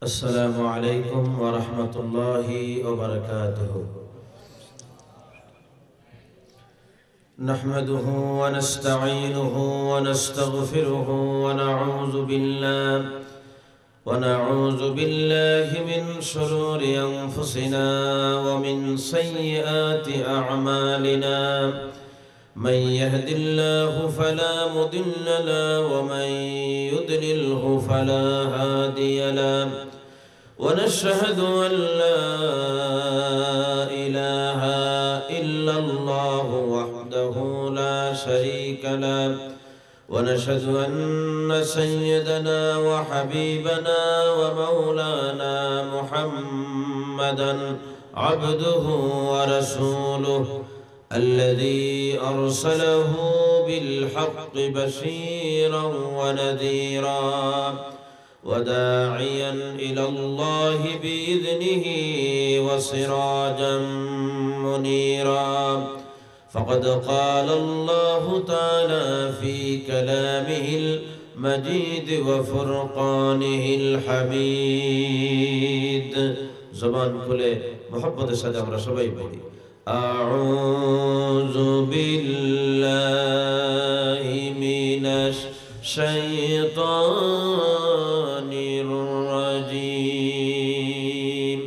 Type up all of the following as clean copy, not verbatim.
السلام عليكم ورحمة الله وبركاته. نحمده ونستعينه ونستغفره ونعوذ بالله من شرور أنفسنا ومن سيئات أعمالنا. من يهد الله فلا مضل له ومن يضلله فلا هادي له. ونشهد أن لا إله إلا الله وحده لا شريك له. ونشهد أن سيدنا وحبيبنا ومولانا محمدا عبده ورسوله الذي أرسله بالحق بشيرا ونذيرا وداعيا إلى الله بإذنه وسراجا منيرا. فقد قال الله تعالى في كلامه المجيد وفرقانه الحميد. زبان كله محبت سادة ورسوله بولي أعوذ بالله من الشيطان الرجيم.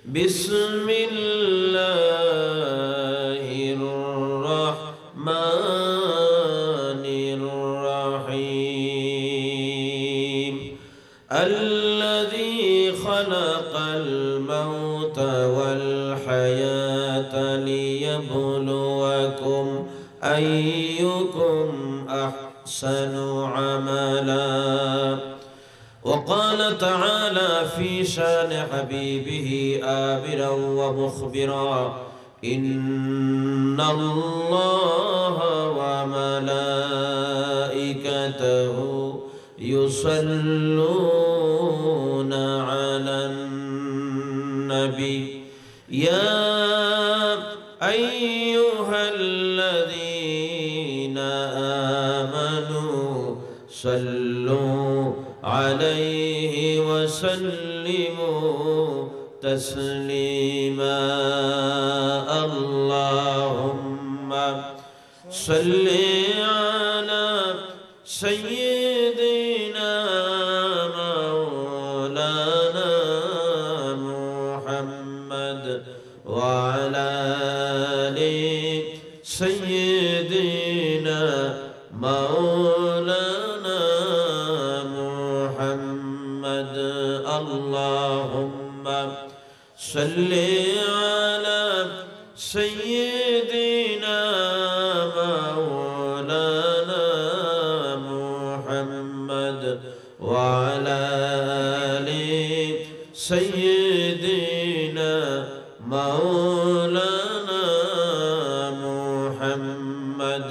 بسم الله الرحمن الرحيم. الذي خلق الموت والحياة ليبلوكم أيكم أحسن عملا. وقال تعالى في شان حبيبه آمرا ومخبرا إن الله وملائكته يصلون على النبي يا أيها الذين آمنوا صلوا عليه وسلموا تسليما. اللهم صل على سيدنا مولانا محمد وعلى آل سيدنا مولانا محمد. اللهم صل على سيدنا مولانا محمد وعلى آل سيدنا مولانا محمد.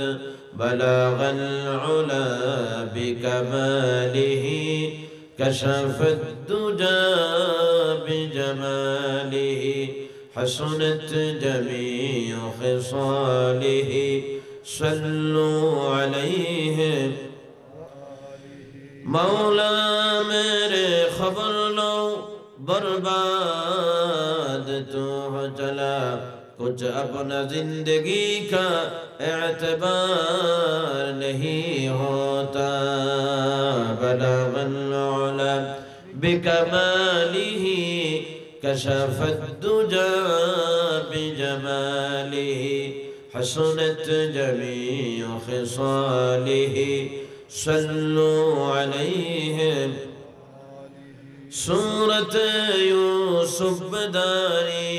بلغ العلا بكماله كشف الدجى بجماله حسنت جميع خصاله. صلوا عليه مولا میرے خبر لو برباد تو چلا کچھ اپنا زندگی کا اعتبار نہیں ہوتا. بلغ العلا بکمالہ كشف الدجى بجماله حسنت جميع خصاله. صلوا عليه سورة يوسف بداري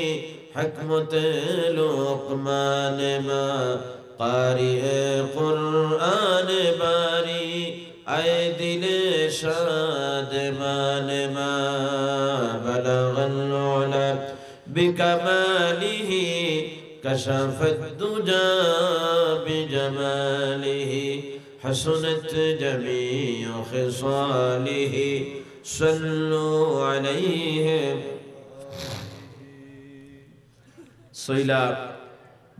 حكمت لقمان ما قارئ قرآن باري اے دل شادمان ما. بلغ العلا بكماله كشف الدجى بجماله حسنت جميع خصاله. صلوا عليه. সৈলাব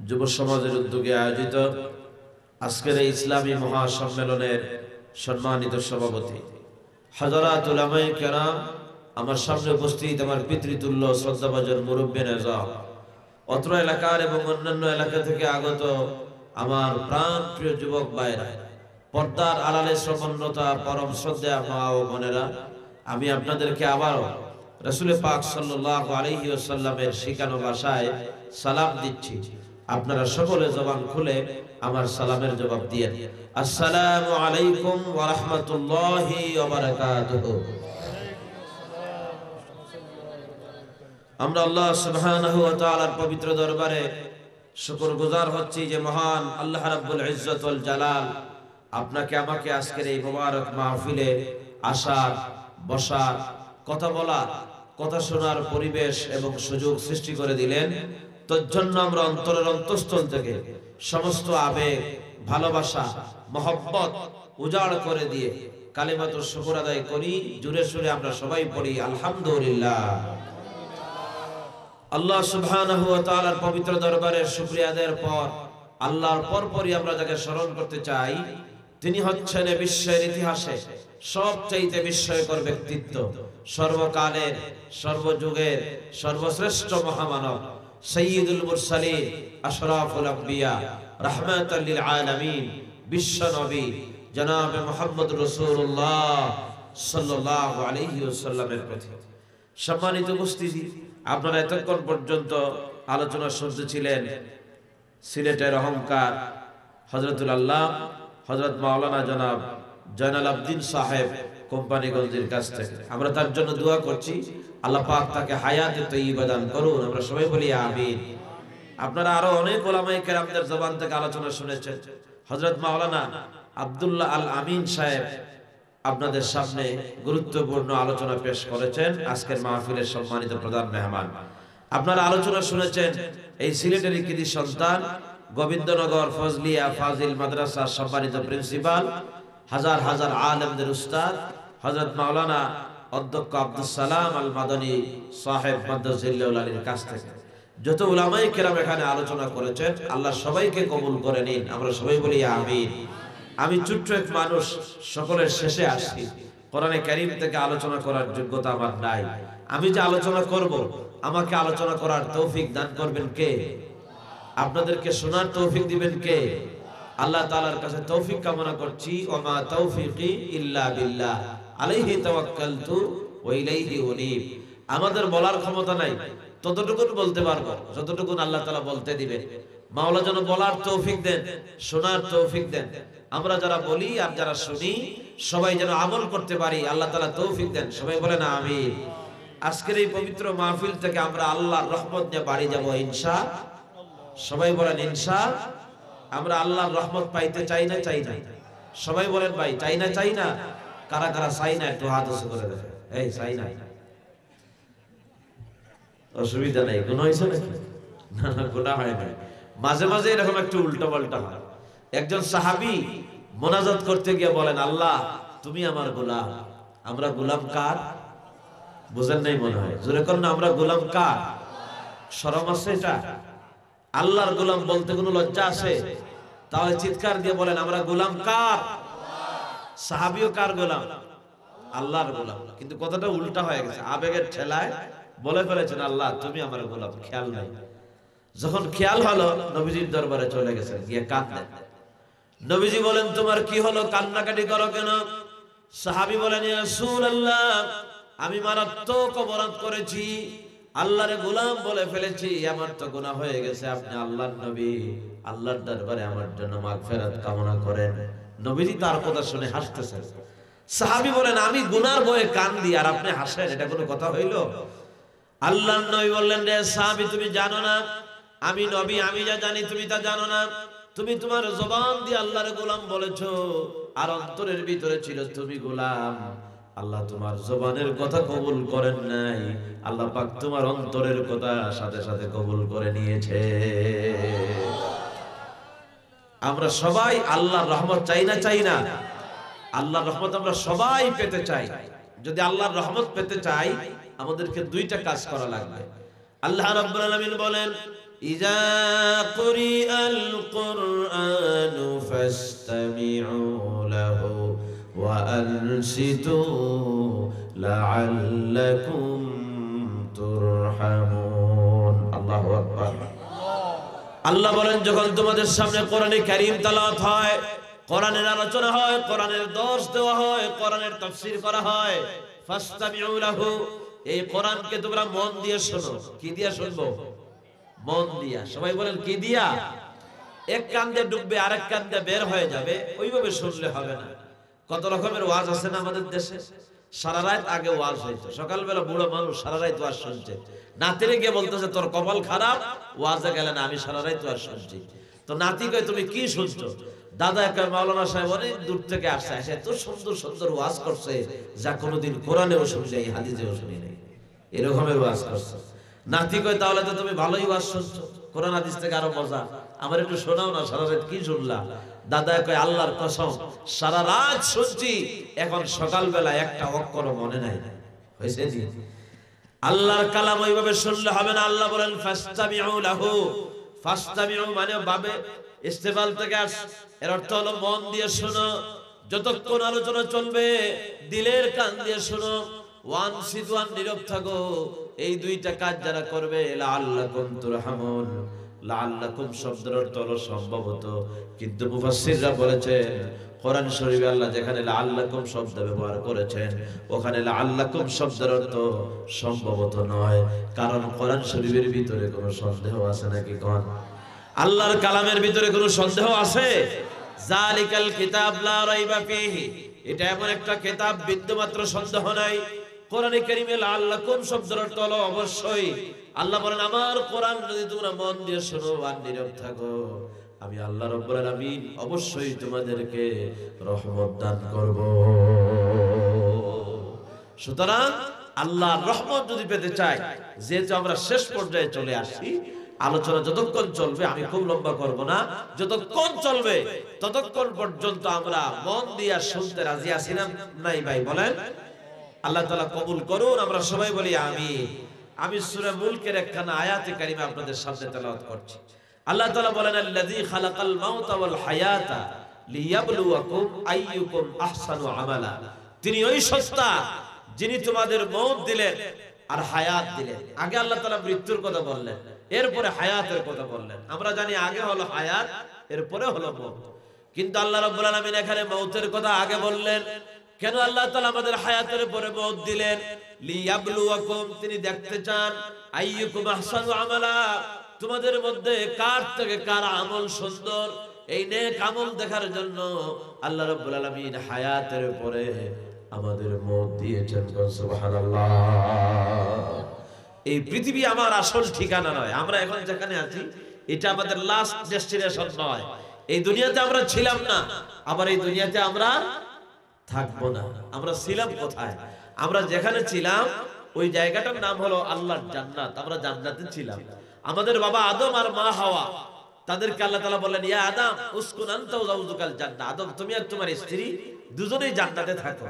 যুব সমাজের উদ্যোগে আয়োজিত আজকের এই ইসলামী মহাসম্মেলনের সম্মানিত সভাপতি হযরত উলামায়ে কেরাম আমার সামনে উপস্থিত আমার পিতৃতুল্য শ্রদ্ধাভাজন মুরব্বী নেজাম, অত্র এলাকার এবং অন্যান্য এলাকা থেকে আগত আমার প্রাণ প্রিয় যুবক ভাইরা, পর্দার আড়ালে শ্রবণরতা পরম শ্রদ্ধা মা ও বোনেরা, আমি আপনাদেরকে আবারও রাসূল পাক সাল্লাল্লাহু আলাইহি ওয়াসাল্লামের শিখানো ভাষায় সালাম দিচ্ছি। আপনারা সকলে জবান খুলে আমার সালামের জবাব দিয়েন। আসসালামু আলাইকুম ওয়া রাহমাতুল্লাহি ওয়া বারাকাতুহু। আমরা আল্লাহ সুবহানাহু ওয়া তাআলার পবিত্র দরবারে শুকরগুজার হচ্ছি যে মহান আল্লাহ রাব্বুল ইজ্জত ওয়াল জালাল আপনাকে আমাকে আজকের এই মোবারক মাহফিলে আসার, বসার, কথা বলার, কথা শোনার পরিবেশ এবং সুযোগ সৃষ্টি করে দিলেন। তোর জন্য আমরা অন্তরের অন্তঃস্থল থেকে সমস্ত আবেগ, ভালোবাসা, মহব্বত উজাড় করে দিয়ে কালিমাতুর শুকর আদায় করি। জুড়ে সুরে আমরা সবাই পড়ি আলহামদুলিল্লাহ। আল্লাহ সুবহানাহু ওয়া তাআলার পবিত্র দরবারে শুকরিয়া আদায়ের পর আল্লাহর পরপরই আমরা যাকে স্মরণ করতে চাই, তিনি হচ্ছেন বিশ্বের ইতিহাসে সবচাইতে বিস্ময়কর ব্যক্তিত্ব, সর্বকালের, সর্বযুগের সর্বশ্রেষ্ঠ মহামানব, সাইয়্যিদুল মুরসালিন, আশরাফুল আম্বিয়া, রাহমাতাল লিল আলামিন, বিশ্ব নবী জনাবে মুহাম্মদ রাসূলুল্লাহ সাল্লাল্লাহু আলাইহি ওয়াসাল্লামের প্রতি সম্মানিত উপস্থিতি। আপনারা এতক্ষণ পর্যন্ত আলোচনা শুনতেছিলেন সিলেটের অহংকার হযরতুল আল্লাহ হযরত মাওলানা জনাব জয়নাল আবদিন সাহেব কোম্পানিগঞ্জের কাছ থেকে। আমরা তার জন্য দোয়া করছি, আল্লাহ পাক তাকে হায়াতে তয়্যিবা দান করুন। আমরা সবাই বলি আমিন। আপনারা আরো অনেক ওলামায়ে কেরামদের জবান থেকে আলোচনা শুনেছেন। হযরত মাওলানা আব্দুল্লাহ আল আমিন সাহেব আপনাদের সামনে গুরুত্বপূর্ণ আলোচনা পেশ করেছেন, আজকের মাহফিলের সম্মানিত প্রধান মেহমান। আপনারা আলোচনা শুনেছেন এই সিলেটের কৃতি সন্তান, গোবিন্দনগর ফজলিয়া ফাজিল মাদ্রাসার সম্মানিত প্রিন্সিপাল, হাজার হাজার আলেমদের উস্তাদ হযরত মাওলানা অধ্যক্ষ আব্দুস সালাম আল মাদানী সাহেব মাদ্রাসাউল আলীর কাছ থেকে যত উলামায়ে কেরাম এখানে আলোচনা করেছেন, আল্লাহ সবাইকে কবুল করে নিন। আমরা সবাই বলি আমিন। আমি ছোট্ট এক মানুষ, সকলের শেষে আসি। কোরআনে কারীম থেকে আলোচনা করার যোগ্যতা আমার নাই। আমি যে আলোচনা করব, আমাকে আলোচনা করার তৌফিক দান করবেন কে? আপনাদেরকে শোনার তৌফিক দিবেন কে? আল্লাহ তাআলার কাছে তৌফিক কামনা করছি। ওমা তাওফিকি ইল্লা বিল্লাহ আলাইহি তাওয়াক্কালতু ওয়া ইলাইহি উনীব। আমাদের বলার ক্ষমতা নাই, ততটুকুন বলতে পারবো যতটুকুন আল্লাহ তাআলা বলতে দিবেন। মাওলা যেন বলার তৌফিক দেন, শোনার তৌফিক দেন। আমরা যারা বলি আর যারা শুনি সবাই যেন আমল করতে পারি, আল্লাহ তাআলা তৌফিক দেন। সবাই বলেন আমিন। আজকের এই পবিত্র মাহফিল থেকে আমরা আল্লাহর রহমত নিয়ে বাড়ি যাব ইনশাআল্লাহ। সবাই বলেন ইনশাআল্লাহ। আমরা আল্লাহর রহমত পাইতে চাই না? চাই না? সবাই বলেন ভাই, চাই না? চাই না? কারা কারা চাই না একটু হাত উঁচু করে দেখেন। এই চাই না? অসুবিধা নাই, গুনাহ হয়েছে নাকি? না না, গুনাহ হয় না। মাঝে মাঝে এরকম একটু উল্টা পাল্টা হয়। একজন সাহাবী মোনাজাত করতে গিয়ে বলেন, আল্লাহ তুমি আমার গোলাম। আমরা গোলাম কার? বুঝেন নাই মনে হয়, জোরে করেন না। আমরা গোলাম কার? শরম আছে এটা? আল্লাহর গোলাম বলতে কোনো লজ্জা আছে? তাহলে চিৎকার দিয়ে বলেন, আমরা গোলাম কার? সাহাবীও কার গোলাম? আল্লাহর গোলাম। কিন্তু কথাটা উল্টা হয়ে গেছে, আবেগের ঠেলায় বলে ফেলেছেন আল্লাহ তুমি আমার গোলাম। খেয়াল নাই। যখন খেয়াল হলো, নবীজির দরবারে চলে গেছেন, গিয়ে কাঁদলেন। নবীজি বলেন, তোমার কি হলো, কান্নাকাটি করো কেন? সাহাবী বলেন, ইয়া রাসূলুল্লাহ আমি মারাত্মক অপরাধ করেছি, আল্লাহর গোলাম বলে ফেলেছি, আমার তো গুনাহ হয়ে গেছে। আপনি আল্লাহর নবী, আল্লাহর দরবারে আমার জন্য মাগফিরাত কামনা করেন। নবীজি তার কথা শুনে হাসতেছেন। সাহাবী বলেন, আমি গুনার ভয়ে কান্দি আর আপনি হাসেন, এটা কোনো কথা হইল? আল্লাহর নবী বললেন, রে সাহাবী তুমি জানো না আমি নবী, আমি যা জানি তুমি তা জানো না। তুমি তোমার জবান দিয়ে আল্লাহর গোলাম বলেছো, আর অন্তরের ভিতরে ছিল তুমি গোলাম। আল্লাহ তোমার জবানের কথা কবুল করেন নাই, আল্লাহ পাক তোমার অন্তরের কথা সাথে সাথে কবুল করে নিয়েছে। আমরা সবাই আল্লাহর রহমত চাই না? চাই না? আল্লাহর রহমত আমরা সবাই পেতে চাই। যদি আল্লাহর রহমত পেতে চাই, আমাদেরকে দুইটা কাজ করা লাগবে। আল্লাহ রাব্বুল আলামিন বলেন, ইযা কুরিআল কুরআনু ফাসতামিউ লাহু ওয়া আনসিতু লাআল্লাকুম তুরহামুন। আল্লাহু আকবার। আল্লাহ বলেন, যখন তোমাদের সামনে কোরআনে কারীম তেলাওয়াত হয়, কোরআনের আলোচনা হয়, কোরআনের দর্শ দেওয়া হয়, কোরআনের তাফসীর করা হয়, ফাসতামিউ লাহু, এই কোরআনকে তোমরা মন দিয়ে শোনো। কি দিয়া শুনবো? মন দিয়া। সবাই বলেন কি দিয়া? এক কান দিয়ে ঢুকবে, আরেক কান দিয়ে বের হয়ে যাবে, ওইভাবে শুনলে হবে না। কত রকমের ওয়াজ আছে না আমাদের দেশে। সারা রাত আগে ওয়াজ হইতো, সকালবেলা বুড়ো মানুষ সারা রাত ওয়াজ শুনছে, নাতিরে গিয়ে বলতেছে তোর কপাল খারাপ, ওয়াজে গেলে না, আমি সারা রাত ওয়াজ শুনছি। তো নাতি কয় তুমি কি শুনছো? দাদা কয় মাওলানা সাহেব অনেক দূর থেকে আসছে, এসে এত সুন্দর সুন্দর ওয়াজ করছে যা কোনোদিন কোরআনেও শুনি নাই, হাদিসেও শুনি নাই, এরকমের ওয়াজ করছে। নাতি কয় তাহলে তো তুমি ভালোই ওয়াজ শুনছো, কোরআন হাদিস থেকে আরো মজা, আমার একটু শোনাও না, সারা রাত কি শুনলা? দাদা কয় আল্লাহর কসম সারা রাত শুনছি, এখন সকালবেলা একটা অক্ষরও মনে নাই। হয়েছে জি? আল্লাহর কালাম ওইভাবে শুনলে হবে না। আল্লাহ বলেন ফাসতামিউ লাহু, ফাসতামিউ মানে বাবে ইস্তেফাল থেকে আস, এর অর্থ হলো মন দিয়ে শোনো। যতক্ষণ আলোচনা চলবে দিলের কান দিয়ে শোনো, ওয়ান সিদওয়ান নীরব থাকো। এই দুইটা কাজ যারা করবে লাআল্লাকুম তুরহামুন, লাআল্লাকুম শব্দের অর্থ হলো সম্ভবত, কিন্তু মুফাসসিররা বলেছেন কোরআন শরীফে আল্লাহ যেখানে লাআল্লাকুম শব্দ ব্যবহার করেছেন ওখানে লাআল্লাকুম শব্দের অর্থ সম্ভবত নয়, কারণ কোরআন শরীফের ভিতরে কোনো সন্দেহ আছে নাকি? কোন আল্লাহর কালামের ভিতরে কোনো সন্দেহ আছে? যালিকাল কিতাব লা রাইবা ফীহি, এটা এমন একটা কিতাব বিন্দুমাত্র সন্দেহ নাই। কোরআনে কারীমে লাআল্লাকুম শব্দের অর্থ হলো অবশ্যই। আল্লাহ বলেন আমার কোরআন যদি তোমরা মন দিয়ে শোনো আর নীরব থাকো, আমি আল্লাহ রাব্বুল আলামিন অবশ্যই তোমাদেরকে রহমত দান করব। সুতরাং আল্লাহর রহমত যদি পেতে চাই, যেহেতু আমরা শেষ পর্যায়ে চলে আসি, আলোচনা যতক্ষণ চলবে, আমি খুব লম্বা করব না, যতক্ষণ চলবে ততক্ষণ পর্যন্ত আমরা মন দিয়ে শুনতে রাজি আছি না নাই ভাই? বলেন আল্লাহ তাআলা কবুল করুন। আমরা সবাই বলি আমিন। আমি সূরা মুলকের একখানা আয়াতে কারিমা আপনাদের সামনে তেলাওয়াত করছি। আল্লাহ তাআলা বলেন আল্লাযী খালাকাল মাউতা ওয়াল হায়াতা লিয়াবলুয়াকুম আইয়ুকুম আহসানু আমালা, তিনি ওই সত্তা যিনি তোমাদের মওত দিলেন আর হায়াত দিলেন। আগে আল্লাহ তাআলা মৃত্যুর কথা বললেন, এরপরে হায়াতের কথা বললেন। আমরা জানি আগে হলো হায়াত, এরপরে হলো মওত, কিন্তু আল্লাহ রাব্বুল আলামিন এখানে মওতের কথা আগে বললেন কেন? আল্লাহ তাআলা আমাদের হায়াতের পরে মওত দিলেন, লিয়াবলুয়াকুম, তিনি দেখতে চান, আইয়ুকুম আহসানু আমালা, তোমাদের মধ্যে কার থেকে কার আমল সুন্দর। এই নেক আমল দেখার জন্য আল্লাহ রাব্বুল আলামিন হায়াতের পরে আমাদের মওত দিয়েছেন। সুবহানাল্লাহ। এই পৃথিবী আমার আসল ঠিকানা নয়, আমরা এখন যেখানে আছি এটা আমাদের লাস্ট ডেস্টিনেশন নয়। এই দুনিয়াতে আমরা ছিলাম না, আবার এই দুনিয়াতে আমরা থাকবো না। আমরা ছিলাম কোথায়? আমরা যেখানে ছিলাম ওই জায়গাটার নাম হলো আল্লাহর জান্নাত। আমরা জান্নাতে ছিলাম। আমাদের বাবা আদম আর মা হাওয়া, তাদেরকে আল্লাহ তাআলা বললেন ইয়া আদম উসকুন আনতা ওয়া যাওজুকাল জান্নাহ, আদম তুমি আর তোমার স্ত্রী দুজনেই জান্নাতে থাকো।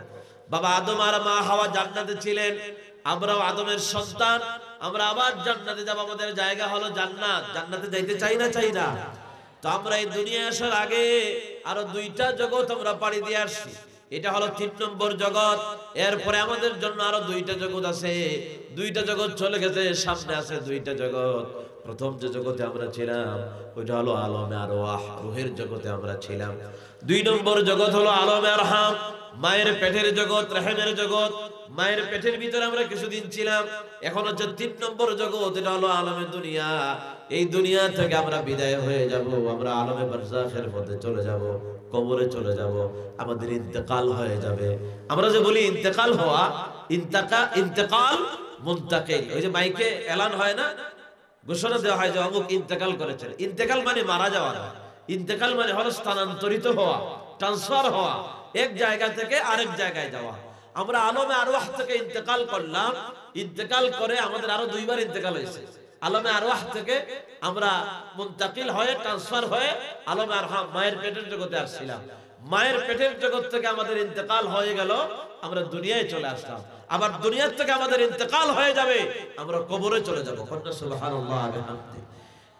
বাবা আদম আর মা হাওয়া জান্নাতে ছিলেন, আমরাও আদমের সন্তান, আমরা আবার জান্নাতে যাব, আমাদের জায়গা হলো জান্নাত। জান্নাতে যাইতে চাই না? চাই না? তো আমরা এই দুনিয়ায় আসার আগে আরো দুইটা জগৎ আমরা পাড়ি দিয়ে আসছি, এটা হলো 3 নম্বর জগৎ। এরপরে আমাদের জন্য আরো দুইটা জগৎ আছে, দুইটা জগৎ চলে গেছে, সামনে আছে দুইটা জগৎ। প্রথম যে জগতে আমরা ছিলাম ওইটা হলো আলমে আরওয়াহ, রূহের জগতে আমরা ছিলাম। 2 নম্বর জগৎ হলো আলমে আরহাম, মায়ের পেটের জগৎ, রহমের জগৎ। মায়ের পেটের ভিতরে আমরা কিছুদিন ছিলাম। এখন হচ্ছে 3 নম্বর জগৎ, এটা হলো আলমে দুনিয়া। এই দুনিয়া থেকে আমরা বিদায় হয়ে যাব, আমরা আলমে বারজাখের পথে চলে যাব, কবরে চলে যাব, আমাদের ইন্তেকাল হয়ে যাবে। আমরা যে বলি ইন্তেকাল হওয়া, ইন্তেকাল মুনতাকিল, ওই যে মাইকে এলান হয় না, ঘোষণা দেওয়া হয় যে অমুক ইন্তেকাল করেছেন। ইন্তেকাল মানে মারা যাওয়া না, ইন্তেকাল মানে হলো স্থানান্তরিত হওয়া, ট্রান্সফার হওয়া, এক জায়গা থেকে আরেক জায়গায় যাওয়া। আমরা আলমে আরওয়াহ থেকে ইন্তেকাল করলাম, ইন্তেকাল করে আমাদের আরো 2 বার ইন্তেকাল হয়েছে। আলমে আরওয়াহ থেকে আমরা মুনতাকিল হয়ে, ট্রান্সফার হয়ে আলমে আরহাম, মায়ের পেটের জগতে আসছিলাম। মায়ের পেটের জগৎ থেকে আমাদের ইন্তেকাল হয়ে গেল, আমরা দুনিয়ায় চলে আসলাম। আবার দুনিয়া থেকে আমাদের ইন্তেকাল হয়ে যাবে, আমরা কবরে চলে যাব। সুবহানাল্লাহ।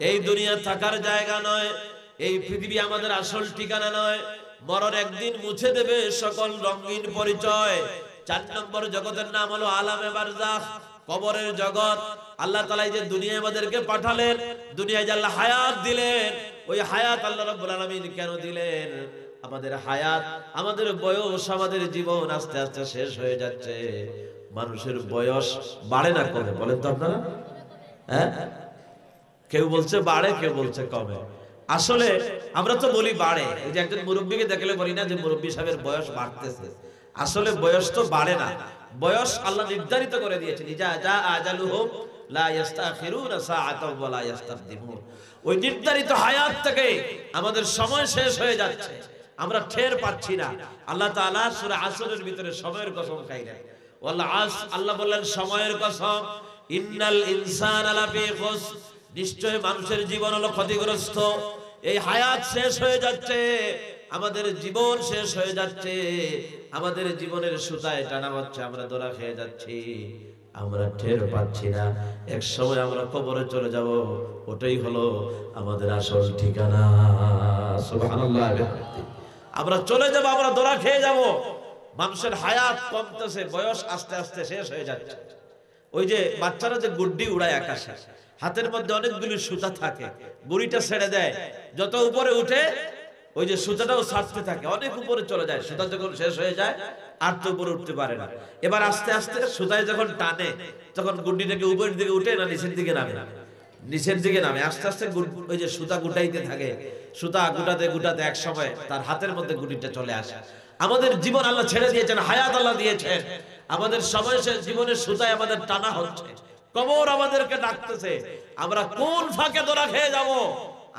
এই দুনিয়া থাকার জায়গা নয়, এই পৃথিবী আমাদের আসল ঠিকানা নয়। মরণ একদিন মুছে দেবে সকল রঙিন পরিচয়। 4 নম্বর জগতের নাম হলো আলামে বারজাখ, কবরের জগৎ। আল্লাহ তাআলা এই যে দুনিয়ায় আমাদেরকে পাঠালেন, দুনিয়ায় যে আল্লাহ হায়াত দিলেন, ওই হায়াত আল্লাহ রাব্বুল আলামিন কেন দিলেন? আমাদের হায়াত, আমাদের বয়স, আমাদের জীবন আস্তে আস্তে শেষ হয়ে যাচ্ছে। মানুষের বয়স বাড়ে না কমে বলেন তো আপনারা? হ্যাঁ, কেউ বলছে বাড়ে, কেউ বলছে কমে। আসলে আমরা তো বলি বাড়ে। এই যে একজন মুরব্বীকে দেখলে বলি না যে মুরব্বী সাহেবের বয়স বাড়তেছে। আসলে বয়স তো বাড়ে না, বয়স আল্লাহ নির্ধারিত করে দিয়েছেন, ইজা জা আজালুহুম লা ইস্তাখিরুনা সাআতাও ওয়া লা ইস্তাকদিমুন। ওই নির্ধারিত হায়াত থেকে আমাদের সময় শেষ হয়ে যাচ্ছে, আমরা টের পাচ্ছি না। আল্লাহ তাআলা সূরা আসরের ভিতরে সময়ের কসম খাইলেন, ওয়াল আস, আল্লাহ বললেন সময়ের কসম, ইন্নাল ইনসানা লাফি খুসর, নিশ্চয় মানুষের জীবন হলো ক্ষতিগ্রস্ত। এই হায়াত শেষ হয়ে যাচ্ছে, আমাদের জীবন শেষ হয়ে যাচ্ছে, আমাদের জীবনের সুতায় টানা হচ্ছে, আমরা ধরা খেয়ে যাচ্ছি, আমরা টের পাচ্ছি না। এক সময় আমরা কবরে চলে যাব, ওটাই হলো আমাদের আসল ঠিকানা। সুবহানাল্লাহ, আমরা চলে যাব, আমরা ধরা খেয়ে যাব। মানুষের হায়াত কমতেছে, বয়স আস্তে আস্তে শেষ হয়ে যাচ্ছে। ওই যে বাচ্চারা যে গুড্ডি উড়ায় আকাশে, হাতের মধ্যে অনেকগুলি সুতা থাকে, গুড়িটা ছেড়ে দেয়, যত উপরে উঠে ওই যে সুতাটাও ছাড়তে থাকে, অনেক উপরে চলে যায়। সুতা যখন শেষ হয়ে যায় আর তো উপরে উঠতে পারে না। এবার আস্তে আস্তে সুতায় যখন টানে, তখন গুড্ডিটাকে উপরের দিকে উঠে না নিচের দিকে নামে, নিচের দিকে নামে, আস্তে আস্তে ওই যে সুতা গুটাইতে থাকে, সুতা গুটাতে গুটাতে এক সময় তার হাতের মধ্যে গুটিটা চলে আসে। আমাদের জীবন আল্লাহ ছেড়ে দিয়েছেন, হায়াত আল্লাহ দিয়েছেন, আমাদের সময় শেষ, জীবনের সুতায় আমাদের টানা হচ্ছে, কবর আমাদেরকে ডাকতেছে। আমরা কোন ফাঁকে ধরা খেয়ে যাব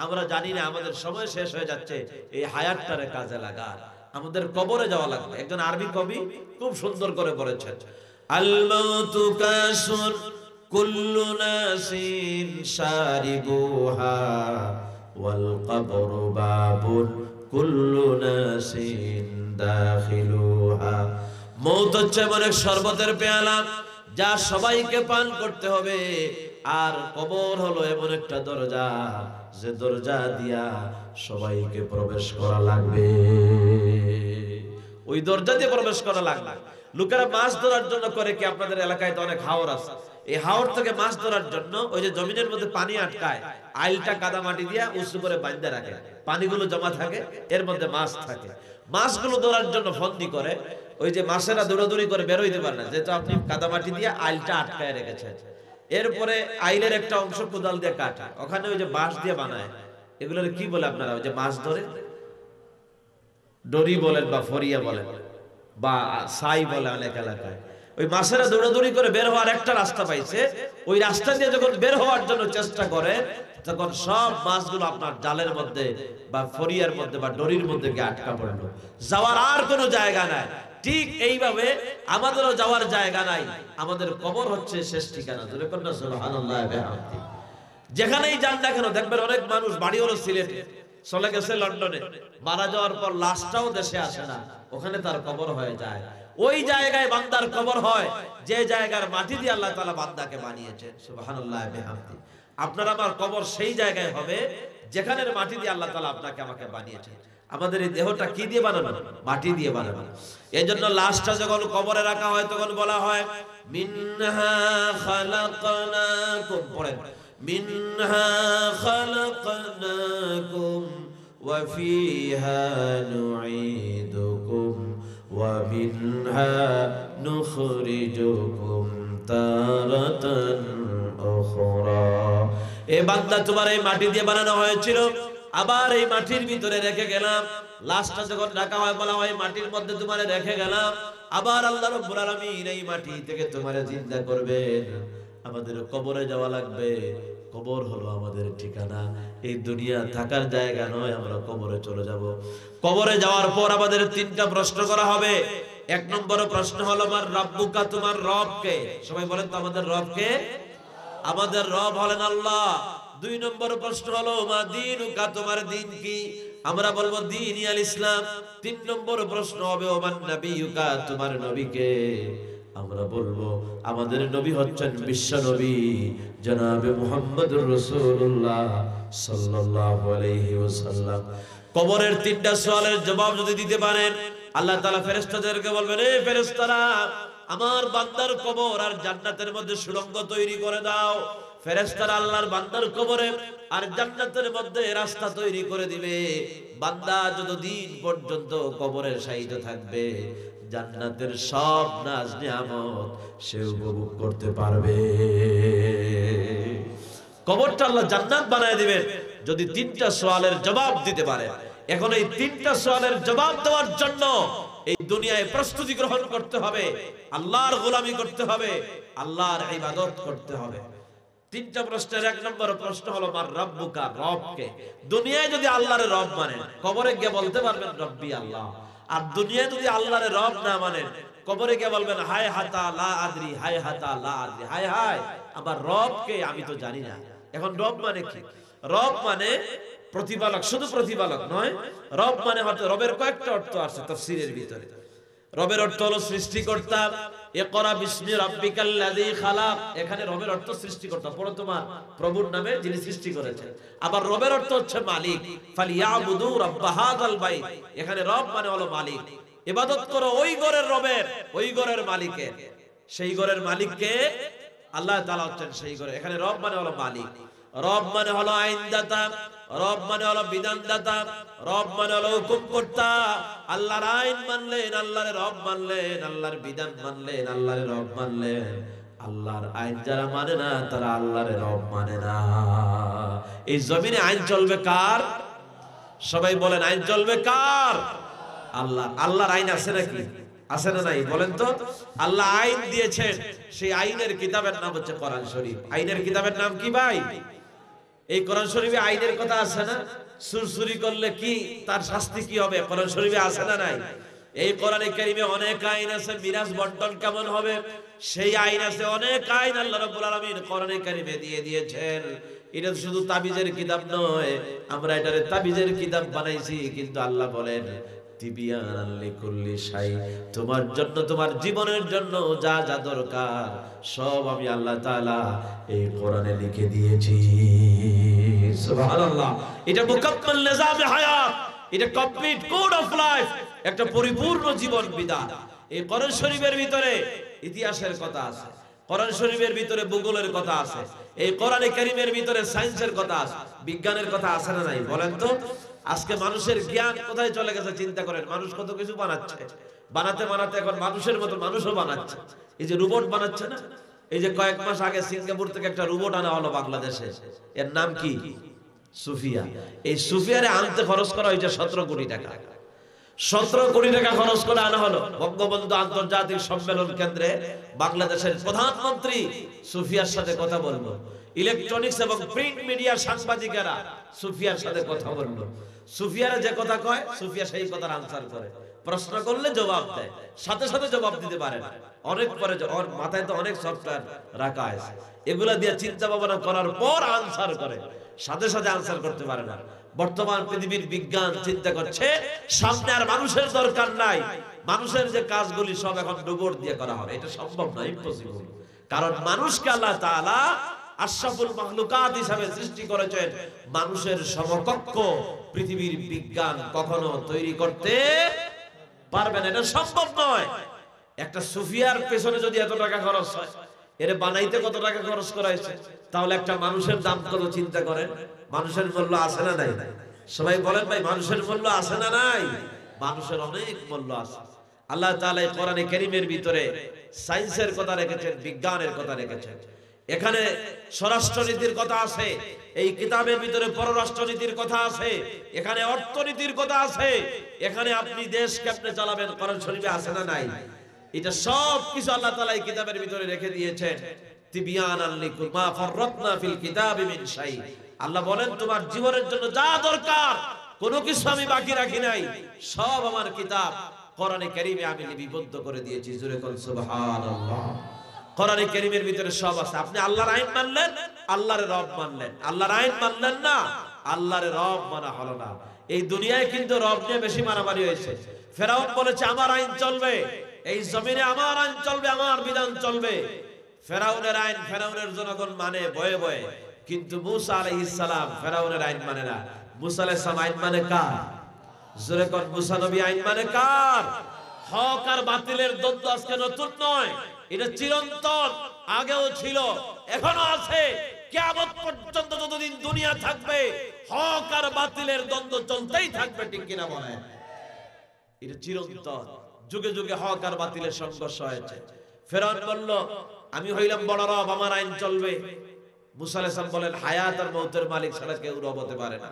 আমরা জানি না, আমাদের সময় শেষ হয়ে যাচ্ছে। এই হায়াতটারে কাজে লাগা, আমাদের কবরে যাওয়া লাগবে। একজন আরবি কবি খুব সুন্দর করে বলেছেন, আল মাউতু কাসুন কুল্লু নাসিন শারিবুহা ওয়াল কবরু বাবুন কুল্লু নাসিন দাখিলুহা। মওত হচ্ছে এমন এক শরবতের পেয়ালা যা সবাইকে পান করতে হবে, আর কবর হলো এমন একটা দরজা যে দরজা দিয়া সবাইকে প্রবেশ করা লাগবে। ওই দরজা দিয়ে প্রবেশ করা লাগবে। লোকেরা মাছ ধরার জন্য করে কি, আপনাদের এলাকায় তো অনেক হাওর আছে, এই হাওর থেকে মাছ ধরার জন্য ওই যে জমিনের মধ্যে পানি আটকায়, আইলটা কাদা মাটি দিয়া উঁচু করে বাঁধতে রাখে, পানিগুলো জমা থাকে, এর মধ্যে মাছ থাকে। মাছগুলো ধরার জন্য ফন্দি করে, ওই যে মাছেরা দৌড়াদৌড়ি করে বের হইতে পারে না, যেহেতু আপনি কাদা মাটি দিয়ে আইলটা আটকায় রেখেছেন। এরপরে আইলের একটা অংশ কোদাল দিয়ে কাটা, ওখানে ওই যে বাঁশ দিয়ে বানায়, এগুলোর কি বলে আপনারা? ওই যে মাছ ধরে ডরি বলেন বা ফরিয়া বলেন বা সাই বলে অনেক এলাকায়। ওই মাছেরা দৌড়াদৌড়ি করে বের হওয়ার একটা রাস্তা পাইছে, ওই রাস্তা দিয়ে যখন বের হওয়ার জন্য চেষ্টা করে, তখন সব মাছগুলো আপনার জালের মধ্যে বা ফরিয়ার মধ্যে বা ডরির মধ্যে গিয়ে আটকা পড়লো, যাওয়ার আর কোনো জায়গা নাই। ঠিক এইভাবে আমাদেরও যাওয়ার জায়গা নাই, আমাদের কবর হচ্ছে শেষ ঠিকানা। সুবহানাল্লাহ, যেখানেই যান না কেন দেখবেন অনেক মানুষ বাড়ি হলো সিলেটে, চলে গেছে লন্ডনে, মারা যাওয়ার পর লাশটাও দেশে আসে না, ওখানে তার কবর হয়ে যায়। ওই জায়গায় বান্দার কবর হয় যে জায়গার মাটি দিয়ে আল্লাহ তাআলা বান্দাকে বানিয়েছেন। সুবহানাল্লাহ বিহামদি। আপনার আমার কবর সেই জায়গায় হবে যেখানের মাটি দিয়ে আল্লাহ তাআলা আপনাকে আমাকে বানিয়েছেন। আমাদের এই দেহটা কি দিয়ে বানানো? মাটি দিয়ে বানানো। এজন্য লাশটা যখন কবরে রাখা হয় তখন বলা হয় মিনহা খালাকনাকুম, পড়েন, মিনহা খালাকনাকুম ওয়া ফিহা নুঈদুকুম ওয়া মিনহা নুখরিজুকুম তারাতান উখরা। এ বান্দা, তোমার এই মাটি দিয়ে বানানো হয়েছিল, আবার এই মাটির ভিতরে রেখে গেলাম। লাশটা যখন রাখা হয় বলা হয় মাটির মধ্যে তোমারে রেখে গেলাম, আবার আল্লাহ রাব্বুল আলামিন এই মাটি থেকে তোমারে জিন্দা করবেন। আমাদের কবরে যাওয়া লাগবে, কবর হলো আমাদের ঠিকানা, এই দুনিয়া থাকার জায়গা নয়, আমরা কবরে চলে যাব। কবরে যাওয়ার পর আমাদের তিনটা প্রশ্ন করা হবে। এক নম্বর প্রশ্ন হলো আমার রাব্বুকা, তোমার রব কে? সবাই বলেন তো আমাদের রব কে? আমাদের রব হলেন আল্লাহ। দুই নম্বর প্রশ্ন হলো মা দীনুকা, তোমার দিন কি? আমরা বলবো দ্বীন আল ইসলাম। তিন নম্বর প্রশ্ন হবে ওমান নবিয়ুকা, তোমার নবী কে? আমরা বলবো আমাদের নবী হচ্ছেন বিশ্ব নবী জনাবে মুহাম্মদুর রাসূলুল্লাহ সাল্লাল্লাহু আলাইহি ওয়াসাল্লাম। কবরের তিনটা সওয়ালের জবাব যদি দিতে পারেন আল্লাহ তাআলা ফেরেশতাদেরকে বলবেন, এই ফেরেশতারা আমার বান্দার কবর আর জান্নাতের মধ্যে সুড়ঙ্গ তৈরি করে দাও। ফেরেশতারা আল্লাহর বান্দার কবরে আর জান্নাতের মধ্যে রাস্তা তৈরি করে দিবে। বান্দা যতদিন পর্যন্ত কবরে শায়িত থাকবে জান্নাতের সব নাজ নিয়ামত সে উপভোগ করতে পারবে। কবরটা আল্লাহ জান্নাত বানায় দিবেন যদি তিনটা সওয়ালের জবাব দিতে পারে। এখন এই তিনটা সওয়ালের জবাব দেওয়ার জন্য এই দুনিয়ায় প্রস্তুতি গ্রহণ করতে হবে, আল্লাহর গোলামি করতে হবে, আল্লাহর ইবাদত করতে হবে। তিনটা প্রশ্নের এক নম্বর প্রশ্ন হলো মার রব্বুকা, রবকে। দুনিয়ায় যদি আল্লাহর রব মানেন কবরে গিয়ে বলতে পারবেন রব্বি আল্লাহ। আর দুনিয়ায় যদি আল্লাহর রব না মানেন কবরে গিয়ে বলবেন হায় হাতা লা আদরি, হায় হাতা লা আদরি, হায় হায় আমার রবকে আমি তো জানি না। এখন রব মানে কি? রব মানে প্রতিপালক, শুধু প্রতিপালক নয়। রব মানে হয়তো রবের কয়েকটা অর্থ আছে তাফসীরের ভিতরে। রবের অর্থ হলো সৃষ্টিকর্তা। ইকরা বিসমি রাব্বিকাল্লাযী খালাক, এখানে রবের অর্থ সৃষ্টিকর্তা, পড়ো তোমার প্রভুর নামে যিনি সৃষ্টি করেছেন। আবার রবের অর্থ হচ্ছে মালিক, ফালিয়াবুদু রাব্বা হাযাল বাইত, এখানে রব মানে হলো মালিক। ইবাদত করো ওই ঘরের রবের, ওই ঘরের মালিকের। সেই ঘরের মালিককে আল্লাহ তাআলা হচ্ছেন সেই ঘরে। এখানে রব মানে হলো মালিক, রব মানে হলো আইনদাতা, রব মানে হলো বিধানদাতা, রব মানে হলো হুকুমকর্তা। আল্লাহর আইন মানলেন, আল্লাহর রব মানলেন, আল্লাহর বিধান মানলেন, আল্লাহর রব মানলেন। আল্লাহর আইন যারা মানে না তারা আল্লাহর রব মানে না। এই জমিনে আইন চলবে কার? সবাই বলেন আইন চলবে কার? আল্লাহ। আল্লাহর আইন আছে নাকি? আছে না নাই বলেন তো? আল্লাহ আইন দিয়েছেন, সেই আইনের কিতাবের নাম হচ্ছে কোরআন শরীফ। আইনের কিতাবের নাম কি ভাই? এই কোরআন শরীফে আইনের কথা আছে না? চুরি করলে কি তার শাস্তি কি হবে কোরআন শরীফে আছে না নাই? এই কোরআনে কারীমে অনেক আইন আছে। মিরাজ বন্টন কেমন হবে সেই আইন আছে, অনেক আইন আল্লাহ রাব্বুল আলামিন কোরআনে কারীমে দিয়ে দিয়েছেন। এটা শুধু তাবিজের কিতাব নয়, আমরা এটারে তাবিজের কিতাব বানাইছি, কিন্তু আল্লাহ বলেন তিবিয়ানাল লিকুল্লি শাই, তোমার জন্য তোমার জীবনের জন্য যা যা দরকার সব আমি আল্লাহ তাআলা এই কোরআনে লিখে দিয়েছি। সুবহানাল্লাহ। এটা মুকাম্মাল নিজামে হায়াত, এটা কমপ্লিট কোড অফ লাইফ, একটা পরিপূর্ণ জীবন বিধান। এই কোরআন শরীফের ভিতরে ইতিহাসের কথা আছে, কোরআন শরীফের ভিতরে ভূগোলের কথা আছে, এই কোরআনে কারীমের ভিতরে সায়েন্সের কথা আছে, বিজ্ঞানের কথা আছে না নাই বলেন তো? আজকে মানুষের জ্ঞান কোথায় চলে গেছে চিন্তা করেন। মানুষ কত কিছু বানাচ্ছে, বানাতে বানাতে এখন মানুষের মতো মানুষও বানাচ্ছে। এই যে রোবট বানাচ্ছে না, এই যে কয়েক মাস আগে সিঙ্গাপুর থেকে একটা রোবট আনা হলো বাংলাদেশে, এর নাম কি? সুফিয়া। এই সুফিয়ারে আনতে খরচ করা হয়েছে 17 কোটি টাকা। 17 কোটি টাকা খরচ করে আনা হলো বঙ্গবন্ধু আন্তর্জাতিক সম্মেলন কেন্দ্রে। বাংলাদেশের প্রধানমন্ত্রী সুফিয়ার সাথে কথা বলবো, ইলেকট্রনিক্স এবং প্রিন্ট মিডিয়ার সাংবাদিকেরা সুফিয়ার সাথে কথা বললো। সুফিয়ারা যে কথা কয় সুফিয়া সেই কথার আনসার করে, প্রশ্ন করলে জবাব দেয়, সাথে সাথে জবাব দিতে পারে না। অনেক পরে ওর মাথায় তো অনেক সফটওয়্যার রাখা আছে, এগুলা দিয়ে চিন্তা ভাবনা করার পর আনসার করে, সাথে সাথে আনসার করতে পারে না। বর্তমান পৃথিবীর বিজ্ঞান চিন্তা করছে সামনে আর মানুষের দরকার নাই, মানুষের যে কাজগুলি সব এখন রোবট দিয়ে করা হবে। এটা সম্ভব না, ইম্পসিবল। কারণ মানুষকে আল্লাহ তাআলা আশরাফুল মাখলুকাত হিসাবে সৃষ্টি করেছেন। মানুষের সমকক্ষ পৃথিবীর বিজ্ঞান কখনো তৈরি করতে পারবে না, এটা সম্ভব নয়। একটা সুফিয়ার পেছনে যদি এত টাকা খরচ হয়, এর বানাইতে কত টাকা খরচ করা হয়েছে, তাহলে একটা মানুষের দাম কত চিন্তা করেন। মানুষের মূল্য আছে না নাই? সবাই বলেন ভাই মানুষের মূল্য আছে না নাই? মানুষের অনেক মূল্য আছে। আল্লাহ তাআলা কোরআনে কারীমের ভিতরে সায়েন্সের কথা রেখেছেন, বিজ্ঞানের কথা রেখেছেন। এখানে স্বরাষ্ট্রনীতির কথা আছে, এই কিতাবের ভিতরে পররাষ্ট্রনীতির কথা আছে, এখানে অর্থনীতির কথা আছে, এখানে আপনি দেশ কেমনে চালাবেন কোরআন শরীফে আছে না নাই? এটা সব কিছু আল্লাহ তাআলা এই কিতাবের ভিতরে রেখে দিয়েছেন। তিবিয়ানাল লিকুল মা ফাররাতনা ফিল কিতাবি মিন শাই। আল্লাহ বলেন তোমার জীবনের জন্য যা দরকার কোনো কিছু আমি বাকি রাখি নাই, সব আমার কিতাব কোরআনে কারীমে আমি লিপিবদ্ধ করে দিয়েছি। জোরে কোন সুবহানাল্লাহ। কোরআনে কারীমের ভিতরে সব আছে। আপনি আল্লাহর আইন মানলেন, আল্লাহর রব মানলেন, আল্লাহর আইন মানলেন না, আল্লাহর রব মানা হলো না। এই দুনিয়ায় কিন্তু রব নিয়ে বেশি মারামারি হয়েছে। ফেরাউন বলেছে আমার আইন চলবে, এই জমিনে আমার আইন চলবে, আমার বিধান চলবে। ফেরাউনের আইন ফেরাউনের জনগণ মানে ভয়ে ভয়ে, কিন্তু মূসা আলাইহিস সালাম ফেরাউনের আইন মানে না। মূসা আলাইহিস সালাম আইন মানে কার? জোরে কোন মুসা নবী আইন মানে কার? হক আর বাতিলের দ্বন্দ্ব আজকে নতুন নয়, এটা চিরন্তন, আগেও ছিল, এখনো আছে, কিয়ামত পর্যন্ত যতদিন দুনিয়া থাকবে হক আর বাতিলের দ্বন্দ্ব চলতেই থাকবে, ঠিক কিনা বলেন? এটা চিরন্তন, যুগে যুগে হক আর বাতিলের সংঘর্ষ হয়েছে। ফেরাউন বলল আমি হইলাম বড় রব, আমার আইন চলবে। মুসা আলাইহিস সালাম বলেন হায়াত আর মউতের মালিক ছাড়া কেউ রব হতে পারে না।